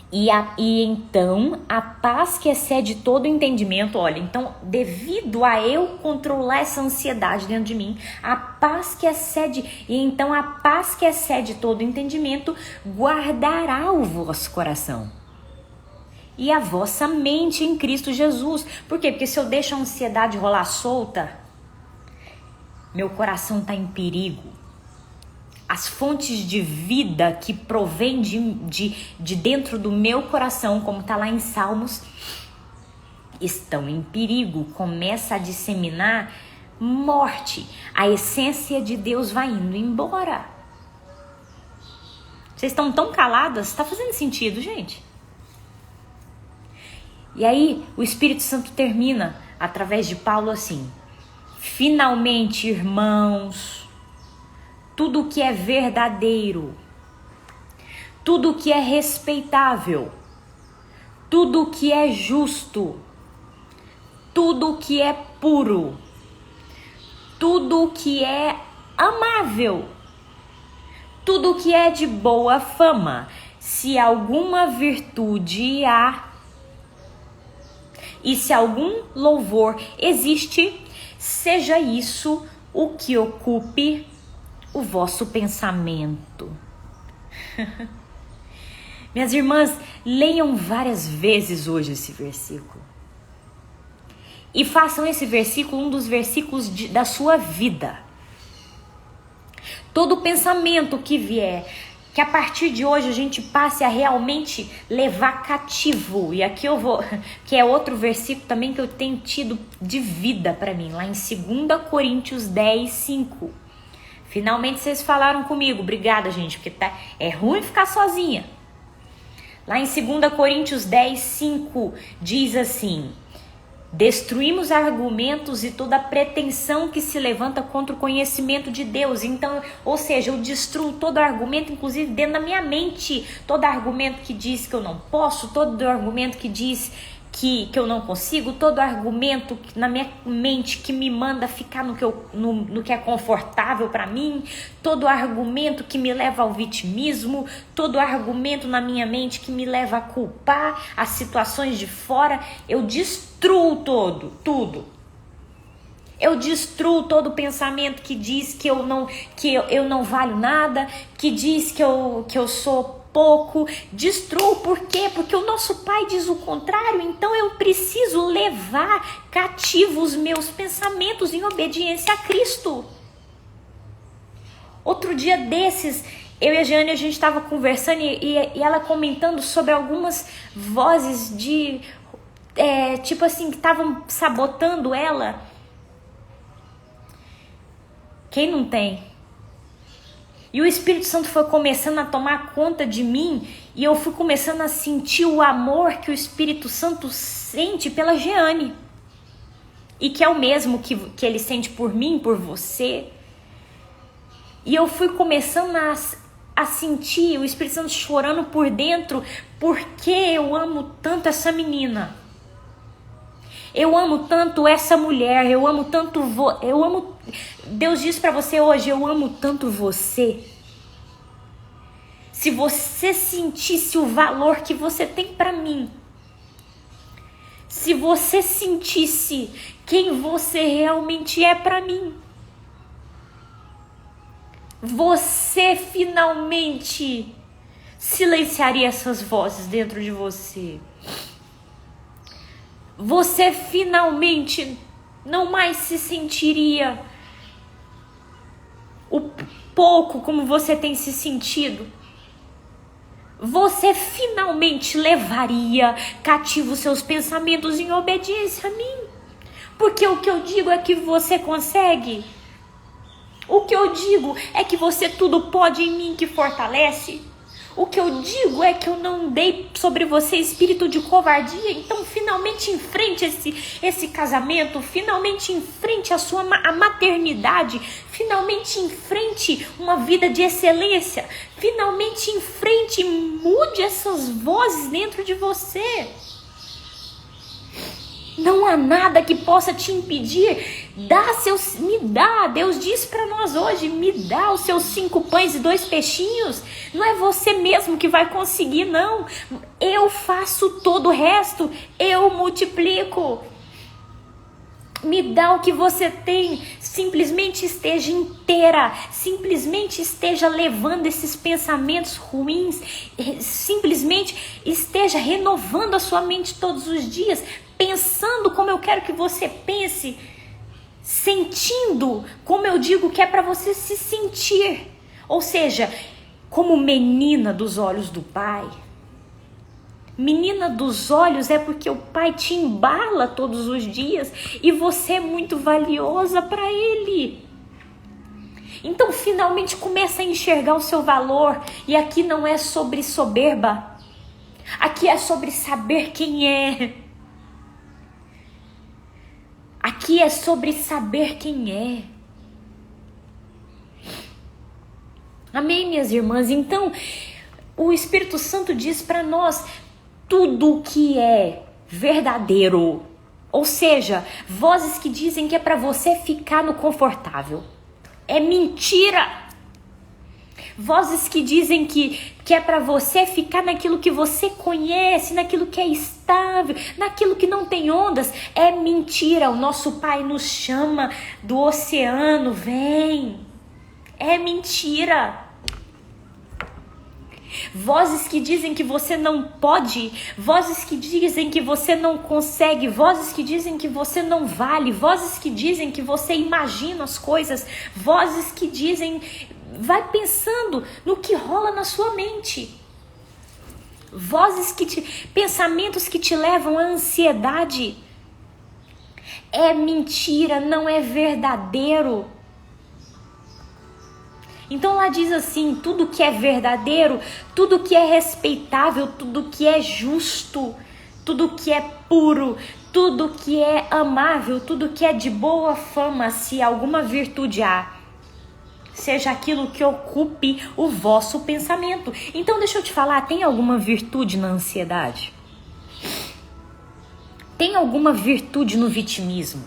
E então a paz que excede todo entendimento, olha, então devido a eu controlar essa ansiedade dentro de mim, a paz que excede, e então a paz que excede todo entendimento guardará o vosso coração e a vossa mente em Cristo Jesus. Por quê? Porque se eu deixo a ansiedade rolar solta, meu coração está em perigo. As fontes de vida que provém de dentro do meu coração, como está lá em Salmos, estão em perigo. Começa a disseminar morte. A essência de Deus vai indo embora. Vocês estão tão caladas? Está fazendo sentido, gente? E aí o Espírito Santo termina através de Paulo assim: finalmente, irmãos, tudo que é verdadeiro, tudo que é respeitável, tudo que é justo, tudo que é puro, tudo que é amável, tudo que é de boa fama, se alguma virtude há e se algum louvor existe, seja isso o que ocupe o vosso pensamento. Minhas irmãs, leiam várias vezes hoje esse versículo. E façam esse versículo um dos versículos da sua vida. Todo pensamento que vier, que a partir de hoje a gente passe a realmente levar cativo. E aqui eu vou, que é outro versículo também que eu tenho tido de vida para mim, lá em 2 Coríntios 10, 5. Finalmente vocês falaram comigo. Obrigada, gente, porque é ruim ficar sozinha. Lá em 2 Coríntios 10, 5, diz assim: destruímos argumentos e toda pretensão que se levanta contra o conhecimento de Deus. Então, ou seja, eu destruo todo argumento, inclusive dentro da minha mente. Todo argumento que diz que eu não posso, todo argumento que diz que eu não consigo, todo argumento na minha mente que me manda ficar no que é confortável para mim, todo argumento que me leva ao vitimismo, todo argumento na minha mente que me leva a culpar as situações de fora, eu destruo tudo. Eu destruo todo pensamento que diz que eu não valho nada, que diz que eu sou pouco. Destruo. Por quê? Porque o nosso Pai diz o contrário. Então eu preciso levar cativo os meus pensamentos em obediência a Cristo. Outro dia desses, eu e a Jeane, a gente estava conversando e ela comentando sobre algumas vozes de tipo assim, que estavam sabotando ela. Quem não tem? E o Espírito Santo foi começando a tomar conta de mim e eu fui começando a sentir o amor que o Espírito Santo sente pela Jeane. E que é o mesmo que ele sente por mim, por você. E eu fui começando a sentir o Espírito Santo chorando por dentro, porque eu amo tanto essa menina. Eu amo tanto essa mulher, eu amo tanto Deus diz pra você hoje: eu amo tanto você. se você sentisse o valor que você tem para mim, se você sentisse quem você realmente é para mim, você finalmente silenciaria essas vozes dentro de você. Você finalmente não mais se sentiria o pouco como você tem se sentido. Você finalmente levaria cativo seus pensamentos em obediência a mim. Porque o que eu digo é que você consegue. O que eu digo é que você tudo pode em mim que fortalece. O que eu digo é que eu não dei sobre você espírito de covardia. Então finalmente enfrente esse casamento. Finalmente enfrente a maternidade. Finalmente enfrente uma vida de excelência. Finalmente enfrente e mude essas vozes dentro de você. Não há nada que possa te impedir. Me dá. Deus diz para nós hoje, me dá os seus 5 pães e 2 peixinhos. Não é você mesmo que vai conseguir, não. Eu faço todo o resto. Eu multiplico. Me dá o que você tem. Simplesmente esteja inteira. Simplesmente esteja levando esses pensamentos ruins. Simplesmente esteja renovando a sua mente todos os dias. Pensando como eu quero que você pense. Sentindo como eu digo que é para você se sentir. Ou seja, como menina dos olhos do Pai. Menina dos olhos é porque o Pai te embala todos os dias e você é muito valiosa para Ele. Então finalmente começa a enxergar o seu valor. E aqui não é sobre soberba. Aqui é sobre saber quem é. Aqui é sobre saber quem é. Amém, minhas irmãs? Então, o Espírito Santo diz para nós tudo que é verdadeiro. Ou seja, vozes que dizem que é para você ficar no confortável. É mentira. Vozes que dizem que é para você ficar naquilo que você conhece, naquilo que é estável, naquilo que não tem ondas. É mentira. O nosso Pai nos chama do oceano. Vem. É mentira. Vozes que dizem que você não pode, vozes que dizem que você não consegue, vozes que dizem que você não vale, vozes que dizem que você imagina as coisas, vozes que dizem, vai pensando no que rola na sua mente. Vozes pensamentos que te levam à ansiedade. É mentira, não é verdadeiro. Então lá diz assim, tudo que é verdadeiro, tudo que é respeitável, tudo que é justo, tudo que é puro, tudo que é amável, tudo que é de boa fama, se alguma virtude há, seja aquilo que ocupe o vosso pensamento. Então deixa eu te falar, tem alguma virtude na ansiedade? Tem alguma virtude no vitimismo?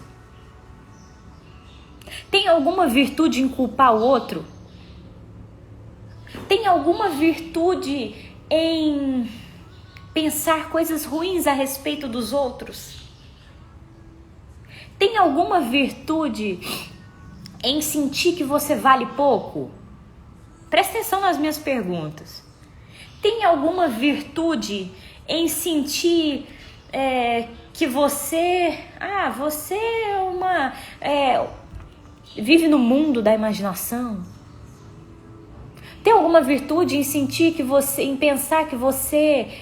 Tem alguma virtude em culpar o outro? Tem alguma virtude em pensar coisas ruins a respeito dos outros? Tem alguma virtude em sentir que você vale pouco? Presta atenção nas minhas perguntas. Tem alguma virtude em sentir que você vive no mundo da imaginação? Tem alguma virtude em sentir que você, em pensar que você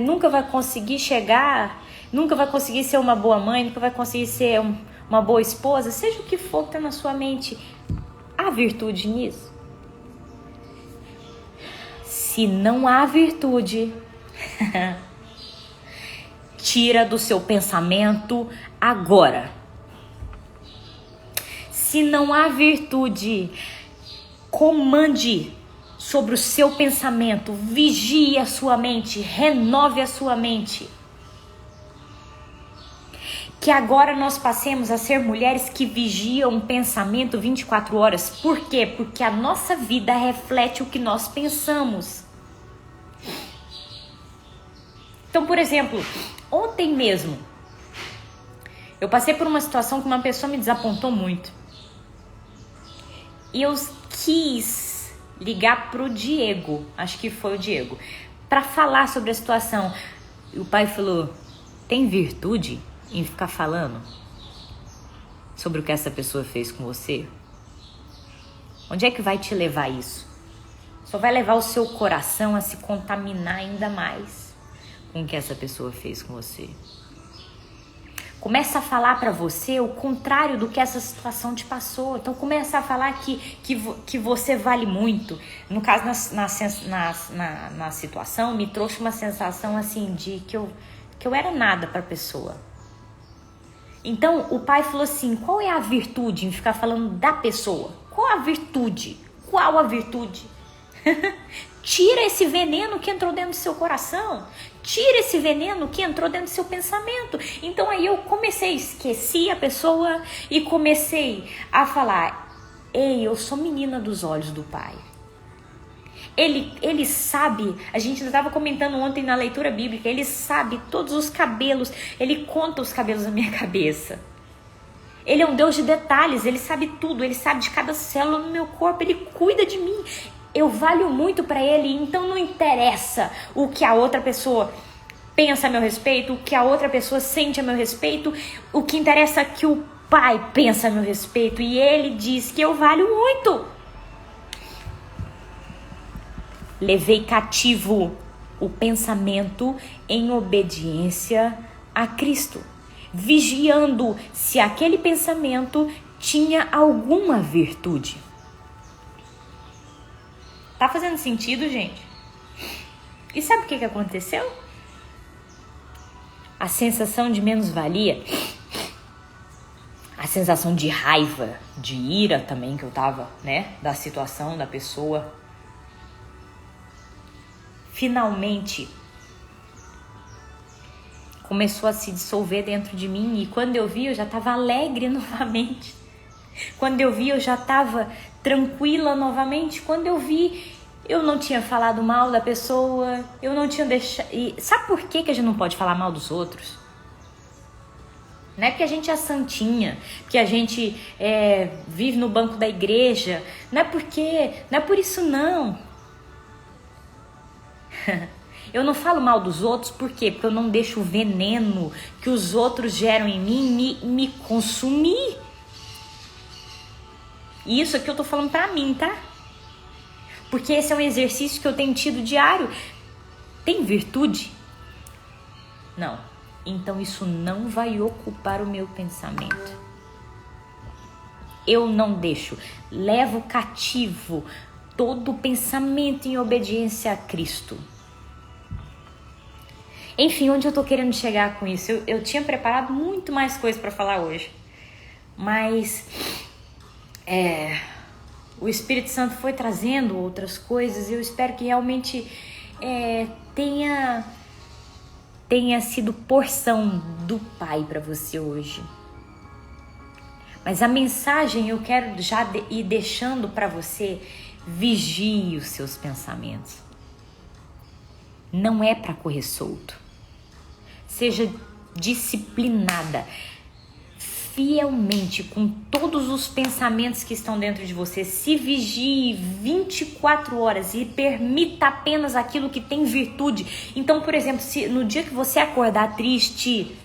nunca vai conseguir chegar, nunca vai conseguir ser uma boa mãe, nunca vai conseguir ser uma boa esposa, seja o que for que está na sua mente, há virtude nisso? Se não há virtude, tira do seu pensamento agora. Se não há virtude, comande sobre o seu pensamento, vigie a sua mente, renove a sua mente. que agora nós passemos a ser mulheres que vigiam o pensamento 24 horas. Por quê? Porque a nossa vida reflete o que nós pensamos. Então, por exemplo, ontem mesmo, eu passei por uma situação que uma pessoa me desapontou muito. E eu quis ligar pro Diego, acho que foi o Diego, para falar sobre a situação. E o pai falou: tem virtude em ficar falando sobre o que essa pessoa fez com você? Onde é que vai te levar isso? Só vai levar o seu coração a se contaminar ainda mais com o que essa pessoa fez com você. Começa a falar para você o contrário do que essa situação te passou. Então começa a falar que você vale muito. No caso, na situação, me trouxe uma sensação assim de que eu era nada para a pessoa. Então o pai falou assim: qual é a virtude em ficar falando da pessoa? Qual a virtude? Qual a virtude? Tira esse veneno que entrou dentro do seu coração. Tira esse veneno que entrou dentro do seu pensamento. Então aí eu comecei, esqueci a pessoa e comecei a falar: ei, eu sou menina dos olhos do pai. Ele sabe, a gente estava comentando ontem na leitura bíblica, ele sabe todos os cabelos, ele conta os cabelos da minha cabeça. Ele é um Deus de detalhes, ele sabe tudo, ele sabe de cada célula no meu corpo, ele cuida de mim. Eu valho muito para ele, então não interessa o que a outra pessoa pensa a meu respeito, o que a outra pessoa sente a meu respeito, o que interessa é que o pai pensa a meu respeito e ele diz que eu valho muito. Levei cativo o pensamento em obediência a Cristo, vigiando se aquele pensamento tinha alguma virtude. Tá fazendo sentido, gente? E sabe o que aconteceu? A sensação de menos-valia, a sensação de raiva, de ira também que eu tava, né? Da situação, da pessoa. Finalmente começou a se dissolver dentro de mim. E quando eu vi, eu já tava alegre novamente. Quando eu vi, eu já estava tranquila novamente. Quando eu vi, eu não tinha falado mal da pessoa, eu não tinha deixado... E sabe por que a gente não pode falar mal dos outros? Não é porque a gente é santinha, porque a gente vive no banco da igreja. Não é por isso não. Eu não falo mal dos outros, por quê? Porque eu não deixo o veneno que os outros geram em mim me consumir. E isso aqui eu tô falando pra mim, tá? Porque esse é um exercício que eu tenho tido diário. Tem virtude? Não. Então isso não vai ocupar o meu pensamento. Eu não deixo. Levo cativo todo pensamento em obediência a Cristo. Enfim, onde eu tô querendo chegar com isso? Eu tinha preparado muito mais coisa pra falar hoje. Mas... o Espírito Santo foi trazendo outras coisas e eu espero que realmente tenha sido porção do Pai para você hoje. Mas a mensagem eu quero já ir deixando para você: vigie os seus pensamentos. Não é para correr solto. Seja disciplinada fielmente com todos os pensamentos que estão dentro de você. Se vigie 24 horas e permita apenas aquilo que tem virtude. Então, por exemplo, se no dia que você acordar triste,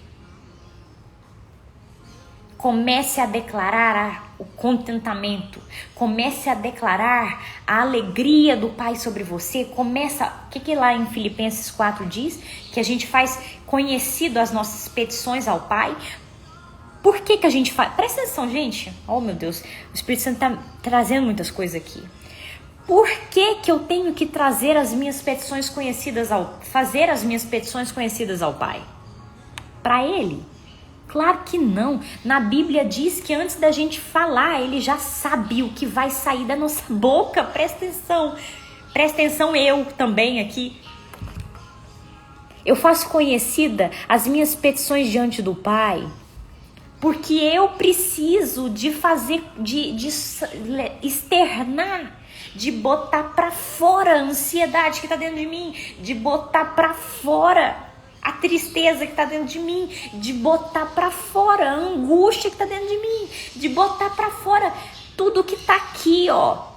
comece a declarar o contentamento, comece a declarar a alegria do Pai sobre você. O que lá em Filipenses 4 diz? Que a gente faz conhecido as nossas petições ao Pai. Por que a gente faz? Presta atenção, gente. Oh, meu Deus. O Espírito Santo está trazendo muitas coisas aqui. Por que eu tenho que fazer as minhas petições conhecidas ao Pai? Para Ele? Claro que não. Na Bíblia diz que antes da gente falar, Ele já sabe o que vai sair da nossa boca. Presta atenção. Presta atenção, eu também aqui. Eu faço conhecida as minhas petições diante do Pai Porque eu preciso de fazer, de externar, de botar pra fora a ansiedade que tá dentro de mim, de botar pra fora a tristeza que tá dentro de mim, de botar pra fora a angústia que tá dentro de mim, de botar pra fora tudo que tá aqui, ó.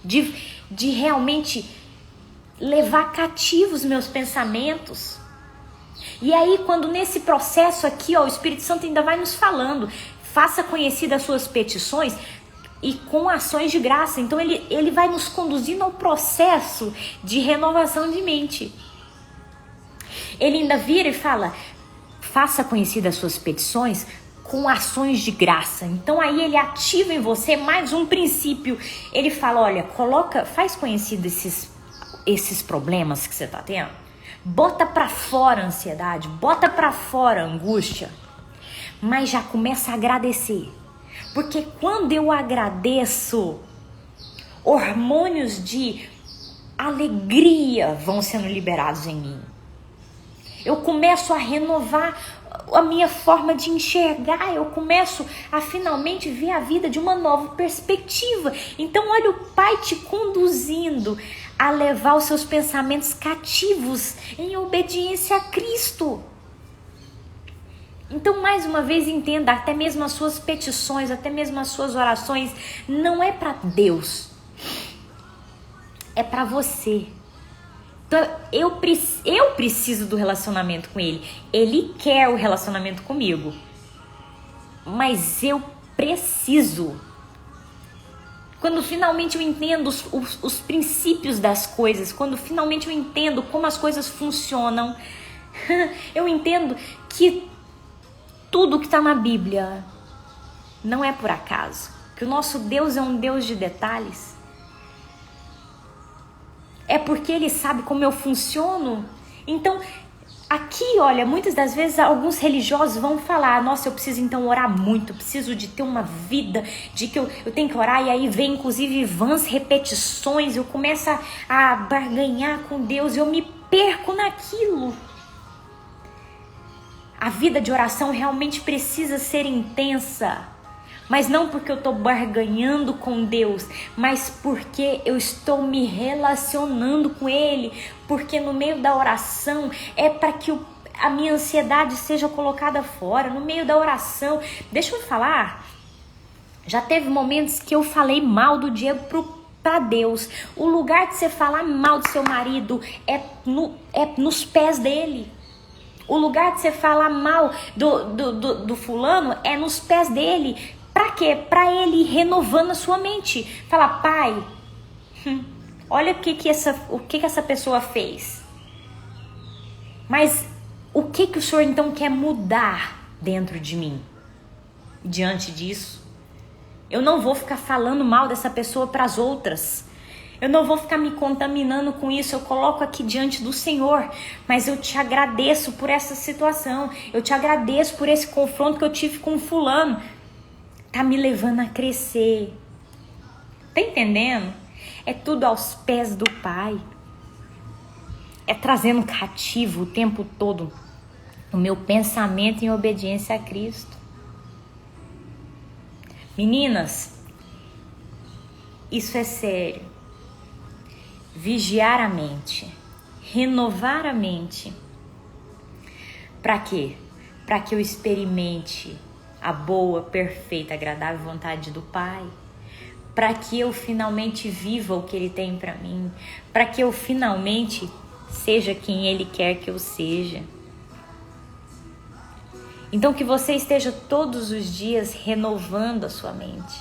De realmente levar cativos meus pensamentos. E aí, quando nesse processo aqui, ó, o Espírito Santo ainda vai nos falando, faça conhecidas as suas petições e com ações de graça. Então ele vai nos conduzindo ao processo de renovação de mente. Ele ainda vira e fala, faça conhecidas as suas petições com ações de graça. Então aí ele ativa em você mais um princípio. Ele fala, olha, faz conhecido esses problemas que você tá tendo. Bota pra fora a ansiedade, bota pra fora a angústia, mas já começa a agradecer. Porque quando eu agradeço, hormônios de alegria vão sendo liberados em mim. Eu começo a renovar a minha forma de enxergar, eu começo a finalmente ver a vida de uma nova perspectiva. Então olha o Pai te conduzindo a levar os seus pensamentos cativos em obediência a Cristo. Então mais uma vez entenda, até mesmo as suas petições, até mesmo as suas orações, não é para Deus, é para você. Então, eu preciso do relacionamento com Ele. Ele quer o relacionamento comigo. Mas eu preciso. Quando finalmente eu entendo os princípios das coisas, quando finalmente eu entendo como as coisas funcionam, eu entendo que tudo que está na Bíblia não é por acaso. Que o nosso Deus é um Deus de detalhes. É porque Ele sabe como eu funciono. Então, aqui, olha, muitas das vezes alguns religiosos vão falar, nossa, eu preciso então orar muito, preciso de ter uma vida, de que eu tenho que orar, e aí vem inclusive vãs repetições, eu começo a barganhar com Deus, eu me perco naquilo. A vida de oração realmente precisa ser intensa. Mas não porque eu estou barganhando com Deus, mas porque eu estou me relacionando com Ele. Porque no meio da oração é para que a minha ansiedade seja colocada fora. No meio da oração, deixa eu falar, já teve momentos que eu falei mal do Diego para Deus. O lugar de você falar mal do seu marido é nos pés dele. O lugar de você falar mal do fulano é nos pés dele. Pra quê? Pra ele ir renovando a sua mente. Falar, Pai, olha o que essa pessoa fez. Mas o que o Senhor então quer mudar dentro de mim? Diante disso, eu não vou ficar falando mal dessa pessoa para as outras. Eu não vou ficar me contaminando com isso. Eu coloco aqui diante do Senhor. Mas eu te agradeço por essa situação. Eu te agradeço por esse confronto que eu tive com fulano. Tá me levando a crescer. Tá entendendo? É tudo aos pés do Pai. É trazendo cativo o tempo todo o meu pensamento em obediência a Cristo. Meninas, isso é sério. Vigiar a mente. Renovar a mente. Pra quê? Pra que eu experimente a boa, perfeita, agradável vontade do Pai, para que eu finalmente viva o que Ele tem para mim, para que eu finalmente seja quem Ele quer que eu seja. Então que você esteja todos os dias renovando a sua mente,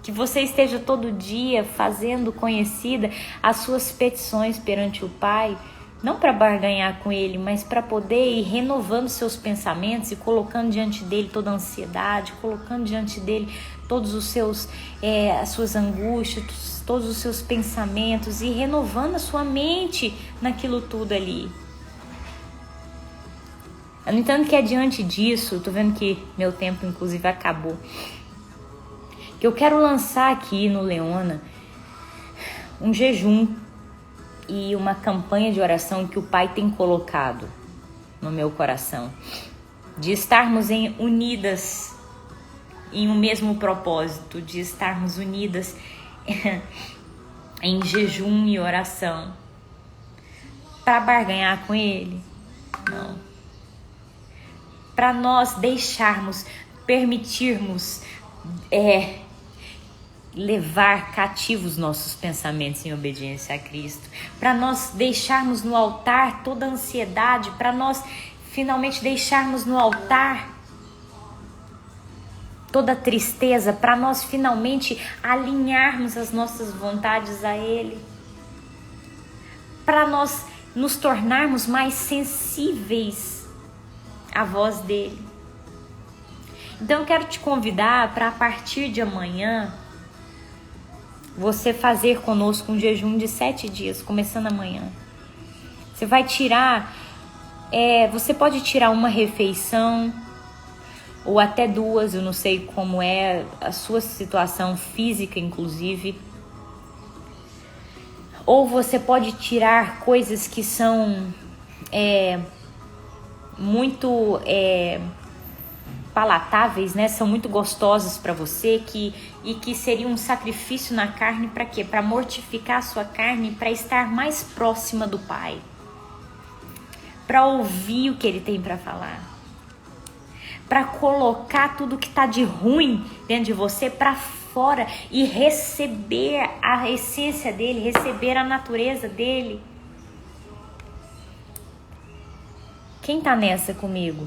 que você esteja todo dia fazendo conhecida as suas petições perante o Pai, não para barganhar com Ele, mas para poder ir renovando seus pensamentos e colocando diante dele toda a ansiedade, colocando diante dele todos os seus, as suas angústias, todos os seus pensamentos e renovando a sua mente naquilo tudo ali. No entanto que diante disso, tô vendo que meu tempo inclusive acabou, que eu quero lançar aqui no Leona um jejum e uma campanha de oração que o Pai tem colocado no meu coração. de estarmos unidas em um mesmo propósito, de estarmos unidas em jejum e oração para barganhar com Ele. Não. Para nós deixarmos, permitirmos levar cativos nossos pensamentos em obediência a Cristo, para nós deixarmos no altar toda a ansiedade, para nós finalmente deixarmos no altar toda a tristeza, para nós finalmente alinharmos as nossas vontades a Ele, para nós nos tornarmos mais sensíveis à voz dEle. Então eu quero te convidar para, a partir de amanhã, você fazer conosco um jejum de 7 dias, começando amanhã. Você vai tirar, você pode tirar uma refeição, ou até 2, eu não sei como é a sua situação física, inclusive. Ou você pode tirar coisas que são muito palatáveis, né? São muito gostosas para você, e que seria um sacrifício na carne para quê? Para mortificar a sua carne, para estar mais próxima do Pai, para ouvir o que Ele tem para falar, para colocar tudo que está de ruim dentro de você para fora e receber a essência dele, receber a natureza dele. Quem tá nessa comigo?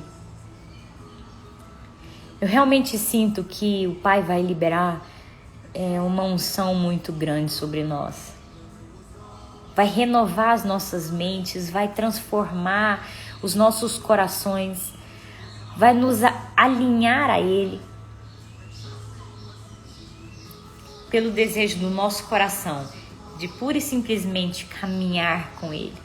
Eu realmente sinto que o Pai vai liberar uma unção muito grande sobre nós. Vai renovar as nossas mentes, vai transformar os nossos corações, vai nos alinhar a Ele, pelo desejo do nosso coração de pura e simplesmente caminhar com Ele.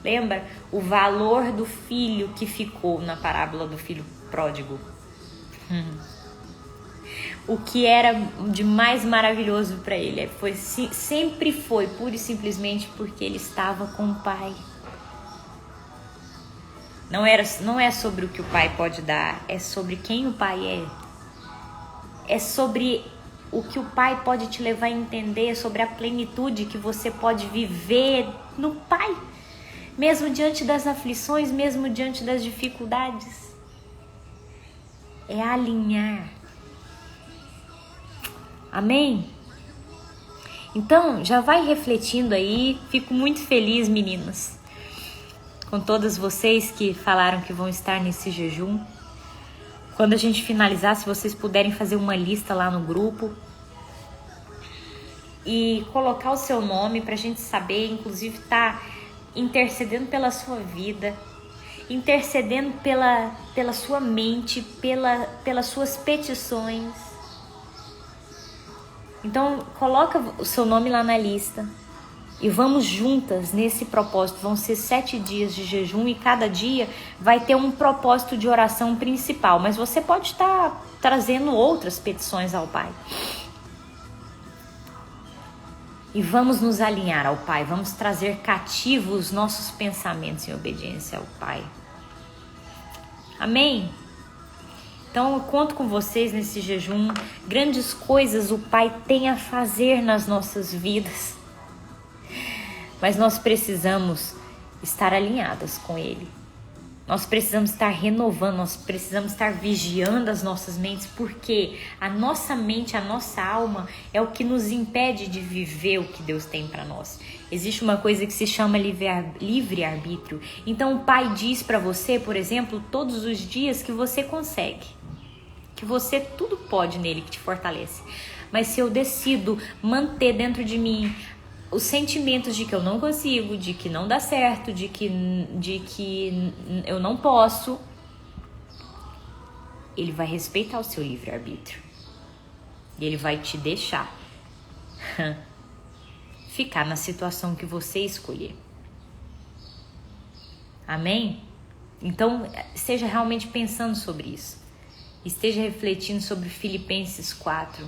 Lembra o valor do filho que ficou na parábola do filho pródigo? O que era de mais maravilhoso para ele sempre foi pura e simplesmente porque ele estava com o Pai. Não é sobre o que o Pai pode dar, é sobre quem o Pai é. É sobre o que o Pai pode te levar a entender, sobre a plenitude que você pode viver no Pai, mesmo diante das aflições, mesmo diante das dificuldades. É alinhar. Amém? Então, já vai refletindo aí. Fico muito feliz, meninas, com todas vocês que falaram que vão estar nesse jejum. Quando a gente finalizar, se vocês puderem fazer uma lista lá no grupo e colocar o seu nome pra gente saber, inclusive tá intercedendo pela sua vida, intercedendo pela sua mente, pelas suas petições. Então, coloca o seu nome lá na lista e vamos juntas nesse propósito. Vão ser 7 dias de jejum e cada dia vai ter um propósito de oração principal. Mas você pode estar trazendo outras petições ao Pai. E vamos nos alinhar ao Pai. Vamos trazer cativos nossos pensamentos em obediência ao Pai. Amém? Então eu conto com vocês nesse jejum. Grandes coisas o Pai tem a fazer nas nossas vidas. Mas nós precisamos estar alinhadas com Ele. Nós precisamos estar renovando, nós precisamos estar vigiando as nossas mentes, porque a nossa mente, a nossa alma é o que nos impede de viver o que Deus tem para nós. Existe uma coisa que se chama livre-arbítrio. Então o Pai diz para você, por exemplo, todos os dias que você consegue, que você tudo pode nele que te fortalece. Mas se eu decido manter dentro de mim os sentimentos de que eu não consigo, de que não dá certo, de que eu não posso, ele vai respeitar o seu livre-arbítrio. E ele vai te deixar ficar na situação que você escolher. Amém? Então, esteja realmente pensando sobre isso. Esteja refletindo sobre Filipenses 4,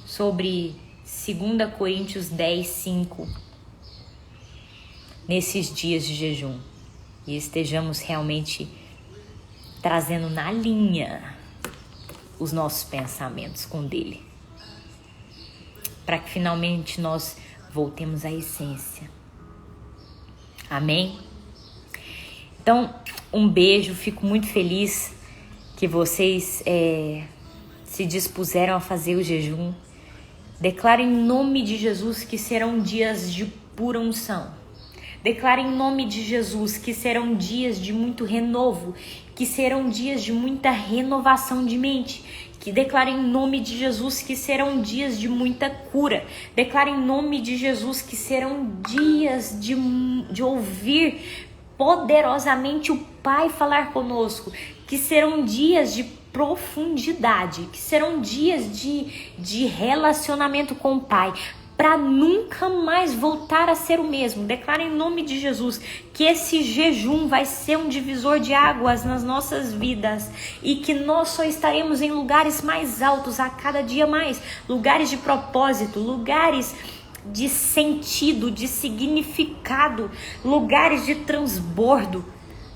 sobre 2 Coríntios 10, 5, nesses dias de jejum. E estejamos realmente trazendo na linha os nossos pensamentos com dele, para que finalmente nós voltemos à essência. Amém? Então, um beijo, fico muito feliz que vocês se dispuseram a fazer o jejum. Declaro em nome de Jesus que serão dias de pura unção. Declaro em nome de Jesus que serão dias de muito renovo, que serão dias de muita renovação de mente. Que declaro em nome de Jesus que serão dias de muita cura. Declaro em nome de Jesus que serão dias de ouvir poderosamente o Pai falar conosco. Que serão dias de profundidade, que serão dias de relacionamento com o Pai, para nunca mais voltar a ser o mesmo. Declaro em nome de Jesus que esse jejum vai ser um divisor de águas nas nossas vidas e que nós só estaremos em lugares mais altos a cada dia mais, lugares de propósito, lugares de sentido, de significado, lugares de transbordo,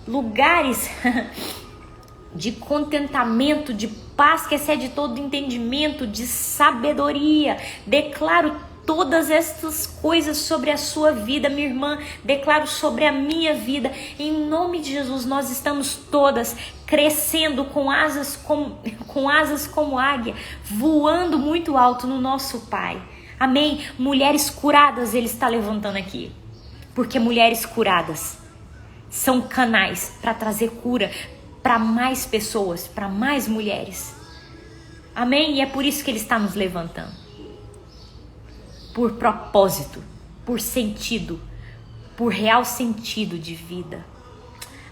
lugares de contentamento, de paz que excede todo entendimento, de sabedoria. Declaro todas estas coisas sobre a sua vida, minha irmã. Declaro sobre a minha vida. Em nome de Jesus, nós estamos todas crescendo com asas como águia, voando muito alto no nosso Pai. Amém? Mulheres curadas Ele está levantando aqui. Porque mulheres curadas são canais para trazer cura para mais pessoas, para mais mulheres. Amém? E é por isso que Ele está nos levantando. Por propósito, por sentido, por real sentido de vida.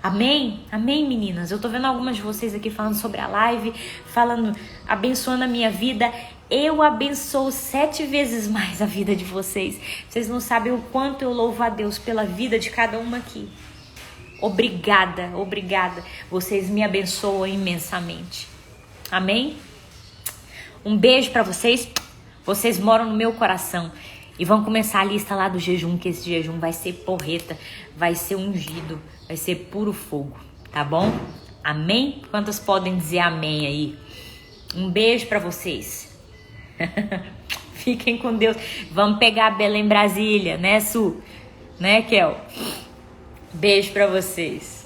Amém? Amém, meninas? Eu tô vendo algumas de vocês aqui falando sobre a live, falando, abençoando a minha vida. Eu abençoo 7 vezes mais a vida de vocês. Vocês não sabem o quanto eu louvo a Deus pela vida de cada uma aqui. Obrigada, obrigada. Vocês me abençoam imensamente. Amém? Um beijo pra vocês. Vocês moram no meu coração. E vão começar a lista lá do jejum, que esse jejum vai ser porreta, vai ser ungido, vai ser puro fogo, tá bom? Amém? Quantas podem dizer amém aí? Um beijo pra vocês. Fiquem com Deus. Vamos pegar a Belém Brasília, né, Su? Né, Kel? Beijo pra vocês.